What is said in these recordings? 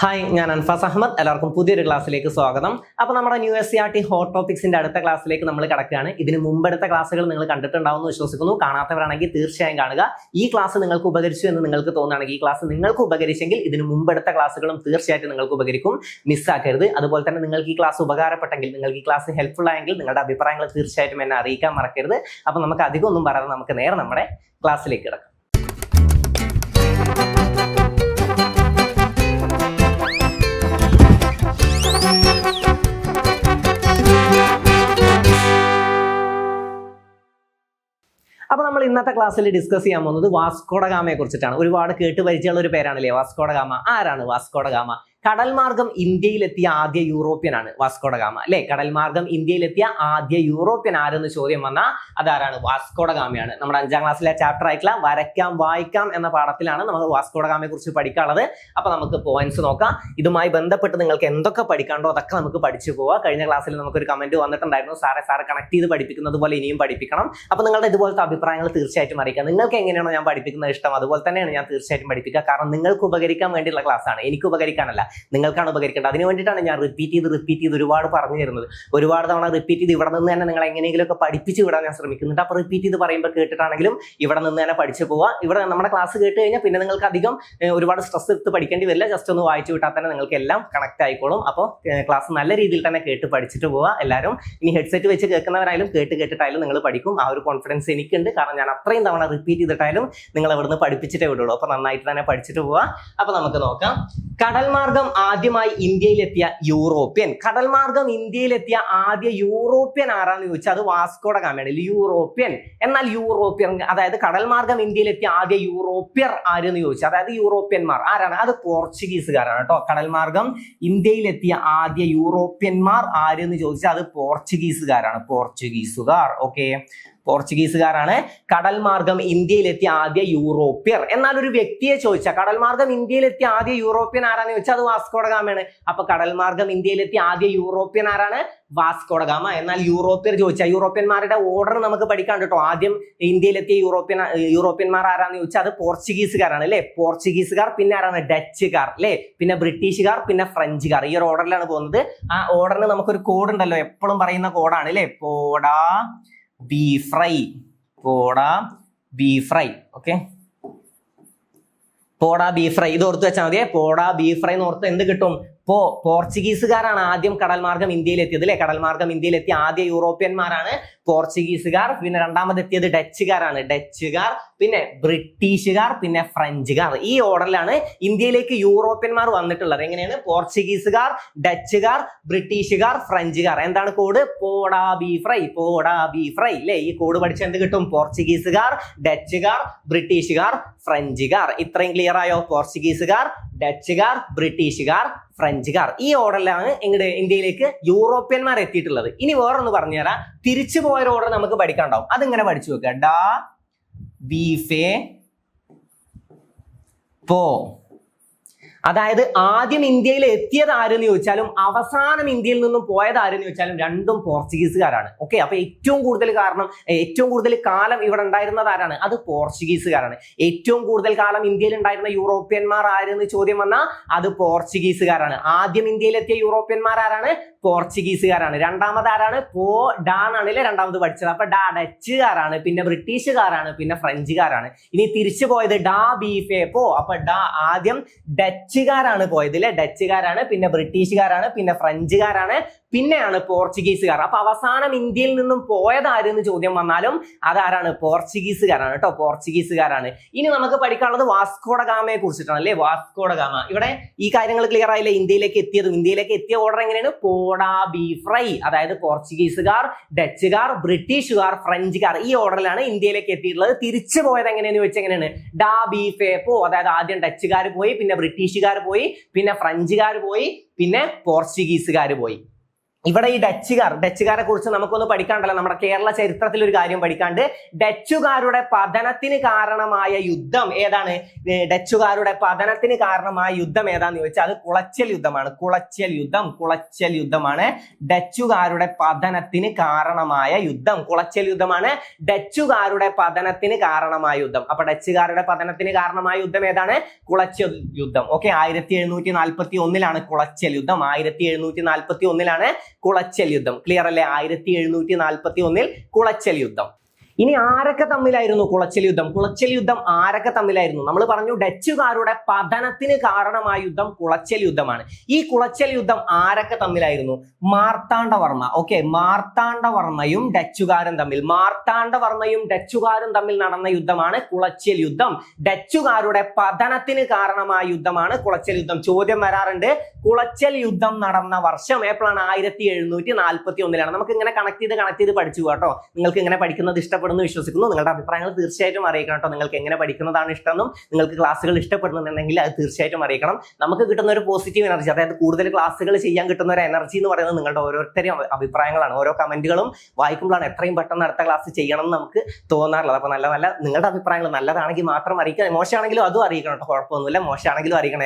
Hi, ഞാൻ അൻഫാസ് അഹമ്മദ്. എല്ലാവർക്കും പുതിയൊരു ക്ലാസ്സിലേക്ക് സ്വാഗതം. അപ്പോൾ നമ്മുടെ ന്യൂ SCERT ഹോട്ട് ടോപ്പിക്സിന്റെ അടുത്ത ക്ലാസ്സിലേക്ക് നമ്മൾ കിടക്കുകയാണ്. ഇതിന് മുമ്പെടുത്ത ക്ലാസ്സുകൾ നിങ്ങൾ കണ്ടിട്ടുണ്ടാവുമെന്ന് വിശ്വസിക്കുന്നു. കാണാത്തവരാണെങ്കിൽ തീർച്ചയായും കാണുക. ഈ ക്ലാസ് നിങ്ങൾക്ക് ഉപകരിച്ചു എന്ന് നിങ്ങൾക്ക് തോന്നുകയാണെങ്കിൽ, ഈ ക്ലാസ് നിങ്ങൾക്ക് ഉപകരിച്ചെങ്കിൽ ഇതിന് മുമ്പെടുത്ത ക്ലാസ്സുകളും തീർച്ചയായിട്ടും നിങ്ങൾക്ക് ഉപകരിക്കും. മിസ്സാക്കരുത്. അതുപോലെ തന്നെ നിങ്ങൾക്ക് ഈ ക്ലാസ് ഉപകാരപ്പെട്ടെങ്കിൽ, നിങ്ങൾക്ക് ഈ ക്ലാസ് ഹെൽപ്ഫുൾ ആയെങ്കിൽ നിങ്ങളുടെ അഭിപ്രായങ്ങൾ തീർച്ചയായിട്ടും എന്നെ അറിയിക്കാൻ മറക്കരുത്. അപ്പോൾ നമുക്ക് അധികം ഒന്നും പറയാതെ നമുക്ക് നേരെ നമ്മുടെ ക്ലാസ്സിലേക്ക് കിടക്കാം. അപ്പോൾ നമ്മൾ ഇന്നത്തെ ക്ലാസ്സിൽ ഡിസ്കസ് ചെയ്യാൻ പോകുന്നത് വാസ്കോ ഡ ഗാമയെ കുറിച്ചിട്ടാണ്. ഒരുപാട് കേട്ട് പരിചയമുള്ള ഒരു പേരാണല്ലേ വാസ്കോ ഡ ഗാമ. ആരാണ് വാസ്കോ ഡ ഗാമ? കടൽ മാർഗം ഇന്ത്യയിലെത്തിയ ആദ്യ യൂറോപ്യൻ ആണ് വാസ്കോ ഡ ഗാമ അല്ലെ. കടൽ മാർഗം ഇന്ത്യയിലെത്തിയ ആദ്യ യൂറോപ്യൻ ആരെന്ന് ചോദ്യം വന്നാൽ അതാരാണ്? വാസ്കോ ഡ ഗാമയാണ്. നമ്മുടെ 5ാം ക്ലാസ്സിലെ ചാപ്റ്റർ ആയിട്ടുള്ള വരയ്ക്കാം വായിക്കാം എന്ന പാഠത്തിലാണ് നമുക്ക് വാസ്കോ ഡ ഗാമയെ കുറിച്ച് പഠിക്കാനുള്ളത്. അപ്പൊ നമുക്ക് പോയിന്റ്സ് നോക്കാം. ഇതുമായി ബന്ധപ്പെട്ട് നിങ്ങൾക്ക് എന്തൊക്കെ പഠിക്കാണ്ടോ അതൊക്കെ നമുക്ക് പഠിച്ചു പോവാം. കഴിഞ്ഞ ക്ലാസ്സിൽ നമുക്കൊരു കമന്റ് വന്നിട്ടുണ്ടായിരുന്നു, സാറെ കണക്ട് ചെയ്ത് പഠിപ്പിക്കുന്നത് പോലെ ഇനിയും പഠിപ്പിക്കണം. അപ്പൊ നിങ്ങളുടെ ഇതുപോലത്തെ അഭിപ്രായങ്ങൾ തീർച്ചയായിട്ടും അറിയിക്കാം. നിങ്ങൾക്ക് എങ്ങനെയാണോ ഞാൻ പഠിപ്പിക്കുന്നത് ഇഷ്ടം, അതുപോലെ തന്നെയാണ് ഞാൻ തീർച്ചയായിട്ടും പഠിപ്പിക്കുക. കാരണം നിങ്ങൾക്ക് ഉപകരിക്കാൻ വേണ്ടിയുള്ള ക്ലാസ് ആണ്, എനിക്ക് ഉപകരിക്കാനല്ല, നിങ്ങൾക്കാണ് ഉപകരിക്കേണ്ടത്. അതിന് വേണ്ടിയിട്ടാണ് ഞാൻ റിപ്പീറ്റ് ചെയ്ത് ഒരുപാട് പറഞ്ഞു തരുന്നത്. ഒരുപാട് തവണ റിപ്പീറ്റ് ചെയ്ത് ഇവിടെ നിന്ന് തന്നെ നിങ്ങൾ എങ്ങനെയെങ്കിലുമൊക്കെ പഠിപ്പിച്ച് വിടാൻ ഞാൻ ശ്രമിക്കുന്നുണ്ട്. അപ്പോൾ റിപ്പീറ്റ് ചെയ്ത് പറയുമ്പോൾ കേട്ടിട്ടാണെങ്കിലും ഇവിടെ നിന്ന് തന്നെ പഠിച്ചു പോവുക. ഇവിടെ നമ്മുടെ ക്ലാസ് കേട്ട് കഴിഞ്ഞാൽ പിന്നെ നിങ്ങൾക്ക് അധികം ഒരുപാട് സ്ട്രെസ് എടുത്ത് പഠിക്കേണ്ടി വരില്ല. ജസ്റ്റ് ഒന്ന് വായിച്ചു വിട്ടാൽ തന്നെ നിങ്ങൾക്ക് എല്ലാം കണക്ട് ആയിക്കോളും. അപ്പോൾ ക്ലാസ് നല്ല രീതിയിൽ തന്നെ കേട്ട് പഠിച്ചിട്ട് പോവുക എല്ലാവരും. ഇനി ഹെഡ്സെറ്റ് വെച്ച് കേൾക്കുന്നവരായാലും കേട്ടിട്ടായാലും നിങ്ങൾ പഠിക്കും. ആ ഒരു കോൺഫിഡൻസ് എനിക്കുണ്ട്. കാരണം ഞാൻ അത്രയും തവണ റിപ്പീറ്റ് ചെയ്തിട്ടായാലും നിങ്ങൾ അവിടുന്ന് പഠിപ്പിച്ചിട്ടേ വിടുള്ളൂ. അപ്പോൾ നന്നായിട്ട് തന്നെ പഠിച്ചിട്ട് പോവുക. അപ്പോൾ നമുക്ക് നോക്കാം. കടൽ മാർഗം ആദ്യമായി ഇന്ത്യയിലെത്തിയ യൂറോപ്യൻ. കടൽ മാർഗം ഇന്ത്യയിലെത്തിയ ആദ്യ യൂറോപ്യൻ ആരാന്ന് ചോദിച്ചാൽ അത് വാസ്കോ ഡ ഗാമയാണ്. യൂറോപ്യൻ. എന്നാൽ യൂറോപ്യൻ, അതായത് കടൽ മാർഗം ഇന്ത്യയിലെത്തിയ ആദ്യ യൂറോപ്യർ ആരെന്ന് ചോദിച്ചാൽ, അതായത് യൂറോപ്യന്മാർ ആരാണ്? അത് പോർച്ചുഗീസുകാരാണ് കേട്ടോ. കടൽ മാർഗം ഇന്ത്യയിലെത്തിയ ആദ്യ യൂറോപ്യന്മാർ ആരെന്ന് ചോദിച്ചാൽ അത് പോർച്ചുഗീസുകാരാണ്. പോർച്ചുഗീസുകാർ. ഓക്കെ, പോർച്ചുഗീസുകാരാണ് കടൽ മാർഗം ഇന്ത്യയിലെത്തിയ ആദ്യ യൂറോപ്യർ. എന്നാൽ ഒരു വ്യക്തിയെ ചോദിച്ചാൽ കടൽ മാർഗം ഇന്ത്യയിലെത്തിയ ആദ്യ യൂറോപ്യൻ ആരാന്ന് ചോദിച്ചാൽ അത് വാസ്കോ ഡ ഗാമയാണ്. അപ്പൊ കടൽ മാർഗം ഇന്ത്യയിലെത്തിയ ആദ്യ യൂറോപ്യൻ ആരാണ്? Vasco da Gama. എന്നാൽ യൂറോപ്യർ ചോദിച്ചാൽ യൂറോപ്യന്മാരുടെ ഓർഡർ നമുക്ക് പഠിക്കാൻ കേട്ടോ. ആദ്യം ഇന്ത്യയിലെത്തിയ യൂറോപ്യന്മാർ ആരാന്ന് ചോദിച്ചാൽ അത് പോർച്ചുഗീസുകാരാണ് അല്ലെ. പോർച്ചുഗീസുകാർ, പിന്നെ ആരാണ്? ഡച്ചുകാർ അല്ലെ, പിന്നെ ബ്രിട്ടീഷുകാർ, പിന്നെ ഫ്രഞ്ചുകാർ. ഈ ഒരു ഓർഡറിലാണ് പോകുന്നത്. ആ ഓർഡറിന് നമുക്കൊരു കോഡ് ഉണ്ടല്ലോ, എപ്പോഴും പറയുന്ന കോഡാണ് അല്ലെ. പോഡാ ബി ഫ്രൈ. പോഡാ ബി ഫ്രൈ. ഓക്കെ, പോഡാ ബി ഫ്രൈ ഇത് ഓർത്ത് വെച്ചാൽ മതിയെ. പോഡാ ബി ഫ്രൈ എന്ന് ഓർത്ത് എന്ത് കിട്ടും? പോർച്ചുഗീസുകാരാണ് ആദ്യം കടൽ മാർഗം ഇന്ത്യയിലെത്തിയത് അല്ലെ. കടൽ മാർഗം ഇന്ത്യയിലെത്തിയ ആദ്യ യൂറോപ്യന്മാരാണ് പോർച്ചുഗീസുകാർ. പിന്നെ രണ്ടാമതെത്തിയത് ഡച്ചുകാരാണ്. ഡച്ചുകാർ, പിന്നെ ബ്രിട്ടീഷുകാർ, പിന്നെ ഫ്രഞ്ചുകാർ. ഈ ഓർഡറിലാണ് ഇന്ത്യയിലേക്ക് യൂറോപ്യന്മാർ വന്നിട്ടുള്ളത്. എങ്ങനെയാണ്? പോർച്ചുഗീസുകാർ, ഡച്ചുകാർ, ബ്രിട്ടീഷുകാർ, ഫ്രഞ്ചുകാർ. എന്താണ് കോഡ്? പോഡാ ബി ഫ്രൈ. പോഡാ ബി ഫ്രൈ അല്ലെ. ഈ കോഡ് പഠിച്ച എന്ത് കിട്ടും? പോർച്ചുഗീസുകാർ, ഡച്ചുകാർ, ബ്രിട്ടീഷുകാർ, ഫ്രഞ്ചുകാർ. ഇത്രയും ക്ലിയർ ആയോ? പോർച്ചുഗീസുകാർ, ഡച്ചുകാർ, ബ്രിട്ടീഷുകാർ, ഫ്രഞ്ചുകാർ. ഈ ഓർഡറിലാണ് ഇന്ത്യയിലേക്ക് യൂറോപ്യന്മാർ എത്തിയിട്ടുള്ളത്. ഇനി വേറൊന്ന് പറഞ്ഞുതരാം. തിരിച്ചു പോയ ഓർഡർ നമുക്ക് പഠിക്കാണ്ടാവും. അതിങ്ങനെ പഠിച്ചു വെക്കുക. ഡാ ബീഫേ പോ. അതായത് ആദ്യം ഇന്ത്യയിൽ എത്തിയത് ആരെന്ന് ചോദിച്ചാലും അവസാനം ഇന്ത്യയിൽ നിന്നും പോയത് ആരെന്ന് ചോദിച്ചാലും രണ്ടും പോർച്ചുഗീസുകാരാണ്. ഓക്കെ, അപ്പൊ ഏറ്റവും കൂടുതൽ കാലം ഇവിടെ ഉണ്ടായിരുന്നത് ആരാണ്? അത് പോർച്ചുഗീസുകാരാണ്. ഏറ്റവും കൂടുതൽ കാലം ഇന്ത്യയിൽ ഉണ്ടായിരുന്ന യൂറോപ്യന്മാർ ആരെന്ന് ചോദ്യം വന്നാൽ അത് പോർച്ചുഗീസുകാരാണ്. ആദ്യം ഇന്ത്യയിൽ എത്തിയ യൂറോപ്യന്മാർ ആരാണ്? പോർച്ചുഗീസുകാരാണ്. രണ്ടാമത് ആരാണ്? ഡാണാണല്ലേ രണ്ടാമത് പഠിച്ചത്. അപ്പൊ ഡച്ചുകാരാണ്, പിന്നെ ബ്രിട്ടീഷുകാരാണ്, പിന്നെ ഫ്രഞ്ചുകാരാണ്. ഇനി തിരിച്ചു പോയത് ഡാ ബീഫേ പോ. അപ്പൊ ആദ്യം ഡച്ചുകാരാണ് പോയത് അല്ലെ. ഡച്ചുകാരാണ്, പിന്നെ ബ്രിട്ടീഷുകാരാണ്, പിന്നെ ഫ്രഞ്ചുകാരാണ്, പിന്നെയാണ് പോർച്ചുഗീസുകാർ. അപ്പൊ അവസാനം ഇന്ത്യയിൽ നിന്നും പോയത് ആരെന്ന് ചോദ്യം വന്നാലും അതാരാണ്? പോർച്ചുഗീസുകാരാണ് കേട്ടോ. പോർച്ചുഗീസുകാരാണ്. ഇനി നമുക്ക് പഠിക്കാനുള്ളത് വാസ്കോ ഡ ഗാമയെ കുറിച്ചിട്ടാണ് അല്ലെ. Vasco da Gama. ഇവിടെ ഈ കാര്യങ്ങൾ ക്ലിയർ ആയില്ലേ? ഇന്ത്യയിലേക്ക് എത്തിയ ഓർഡർ എങ്ങനെയാണ്? പോഡാ ബി ഫ്രൈ. അതായത് പോർച്ചുഗീസുകാർ, ഡച്ചുകാർ, ബ്രിട്ടീഷുകാർ, ഫ്രഞ്ചുകാർ. ഈ ഓർഡറിലാണ് ഇന്ത്യയിലേക്ക് എത്തിയിട്ടുള്ളത്. തിരിച്ചു പോയത് എങ്ങനെയെന്ന് വെച്ചാൽ എങ്ങനെയാണ്? ഡാ ബി ഫേ പോ. അതായത് ആദ്യം ഡച്ചുകാർ പോയി, പിന്നെ ബ്രിട്ടീഷുകാർ പോയി, പിന്നെ ഫ്രഞ്ചുകാർ പോയി, പിന്നെ പോർച്ചുഗീസുകാർ പോയി. ഇവിടെ ഈ ഡച്ചുകാരെ കുറിച്ച് നമുക്കൊന്ന് പഠിക്കാണ്ടല്ലോ. നമ്മുടെ കേരള ചരിത്രത്തിൽ ഒരു കാര്യം പഠിക്കാണ്ട്. ഡച്ചുകാരുടെ പതനത്തിന് കാരണമായ യുദ്ധം ഏതാണ്? ഡച്ചുകാരുടെ പതനത്തിന് കാരണമായ യുദ്ധം ഏതാന്ന് ചോദിച്ചാൽ അത് കുളച്ചൽ യുദ്ധമാണ്. കുളച്ചൽ യുദ്ധമാണ് ഡച്ചുകാരുടെ പതനത്തിന് കാരണമായ യുദ്ധം. കുളച്ചൽ യുദ്ധമാണ് ഡച്ചുകാരുടെ പതനത്തിന് കാരണമായ യുദ്ധം. അപ്പൊ ഡച്ചുകാരുടെ പതനത്തിന് കാരണമായ യുദ്ധം ഏതാണ്? കുളച്ചൽ യുദ്ധം. ഓക്കെ, 1741 കുളച്ചൽ യുദ്ധം. 1741 കുളച്ചൽ യുദ്ധം. ക്ലിയർ അല്ലേ? 1741 കുളച്ചൽ യുദ്ധം. ഇനി ആരൊക്കെ തമ്മിലായിരുന്നു കുളച്ചൽ യുദ്ധം? കുളച്ചൽ യുദ്ധം ആരൊക്കെ തമ്മിലായിരുന്നു? നമ്മൾ പറഞ്ഞു ഡച്ചുകാരുടെ പതനത്തിന് കാരണമായ യുദ്ധം കുളച്ചൽ യുദ്ധമാണ്. ഈ കുളച്ചൽ യുദ്ധം ആരൊക്കെ തമ്മിലായിരുന്നു? മാർത്താണ്ഡവർമ്മ. ഓക്കെ, മാർത്താണ്ഡവർമ്മയും ഡച്ചുകാരും തമ്മിൽ നടന്ന യുദ്ധമാണ് കുളച്ചൽ യുദ്ധം. ഡച്ചുകാരുടെ പതനത്തിന് കാരണമായ യുദ്ധമാണ് കുളച്ചൽ യുദ്ധം. ചോദ്യം വരാറുണ്ട്, കുളച്ചൽ യുദ്ധം നടന്ന വർഷം എപ്പോഴാണ്? 1741. നമുക്ക് ഇങ്ങനെ കണക്ട് ചെയ്ത് പഠിച്ചു കേട്ടോ. നിങ്ങൾക്ക് ഇങ്ങനെ പഠിക്കുന്നത് ഇഷ്ടപ്പെടുന്നു വിശ്വസിക്കുന്നു. നിങ്ങളുടെ അഭിപ്രായങ്ങൾ തീർച്ചയായിട്ടും അറിയിക്കണം കേട്ടോ. നിങ്ങൾക്ക് എങ്ങനെ പഠിക്കുന്നതാണ് ഇഷ്ടമെന്നും നിങ്ങൾക്ക് ക്ലാസ്സുകൾ ഇഷ്ടപ്പെടുന്നുണ്ടെങ്കിൽ അത് തീർച്ചയായിട്ടും അറിയിക്കണം. നമുക്ക് കിട്ടുന്ന ഒരു പോസിറ്റീവ് എനർജി, അതായത് കൂടുതൽ ക്ലാസ്സുകൾ ചെയ്യാൻ കിട്ടുന്ന ഒരു എനർജി എന്ന് പറയുന്നത് നിങ്ങളുടെ ഓരോരുത്തരും അഭിപ്രായങ്ങളാണ്. ഓരോ കമന്റുകളും വായിക്കുമ്പോഴാണ് എത്രയും പെട്ടെന്ന് അടുത്ത ക്ലാസ് ചെയ്യണം എന്ന് നമുക്ക് തോന്നാറുള്ളത്. അപ്പൊ നല്ല നിങ്ങളുടെ അഭിപ്രായങ്ങൾ നല്ലതാണെങ്കിൽ മാത്രം അറിയിക്കണം, മോശമാണെങ്കിലും അതും അറിയിക്കണം കേട്ടോ. കുഴപ്പമൊന്നുമില്ല, മോശമാണെങ്കിലും അറിയിക്കണം.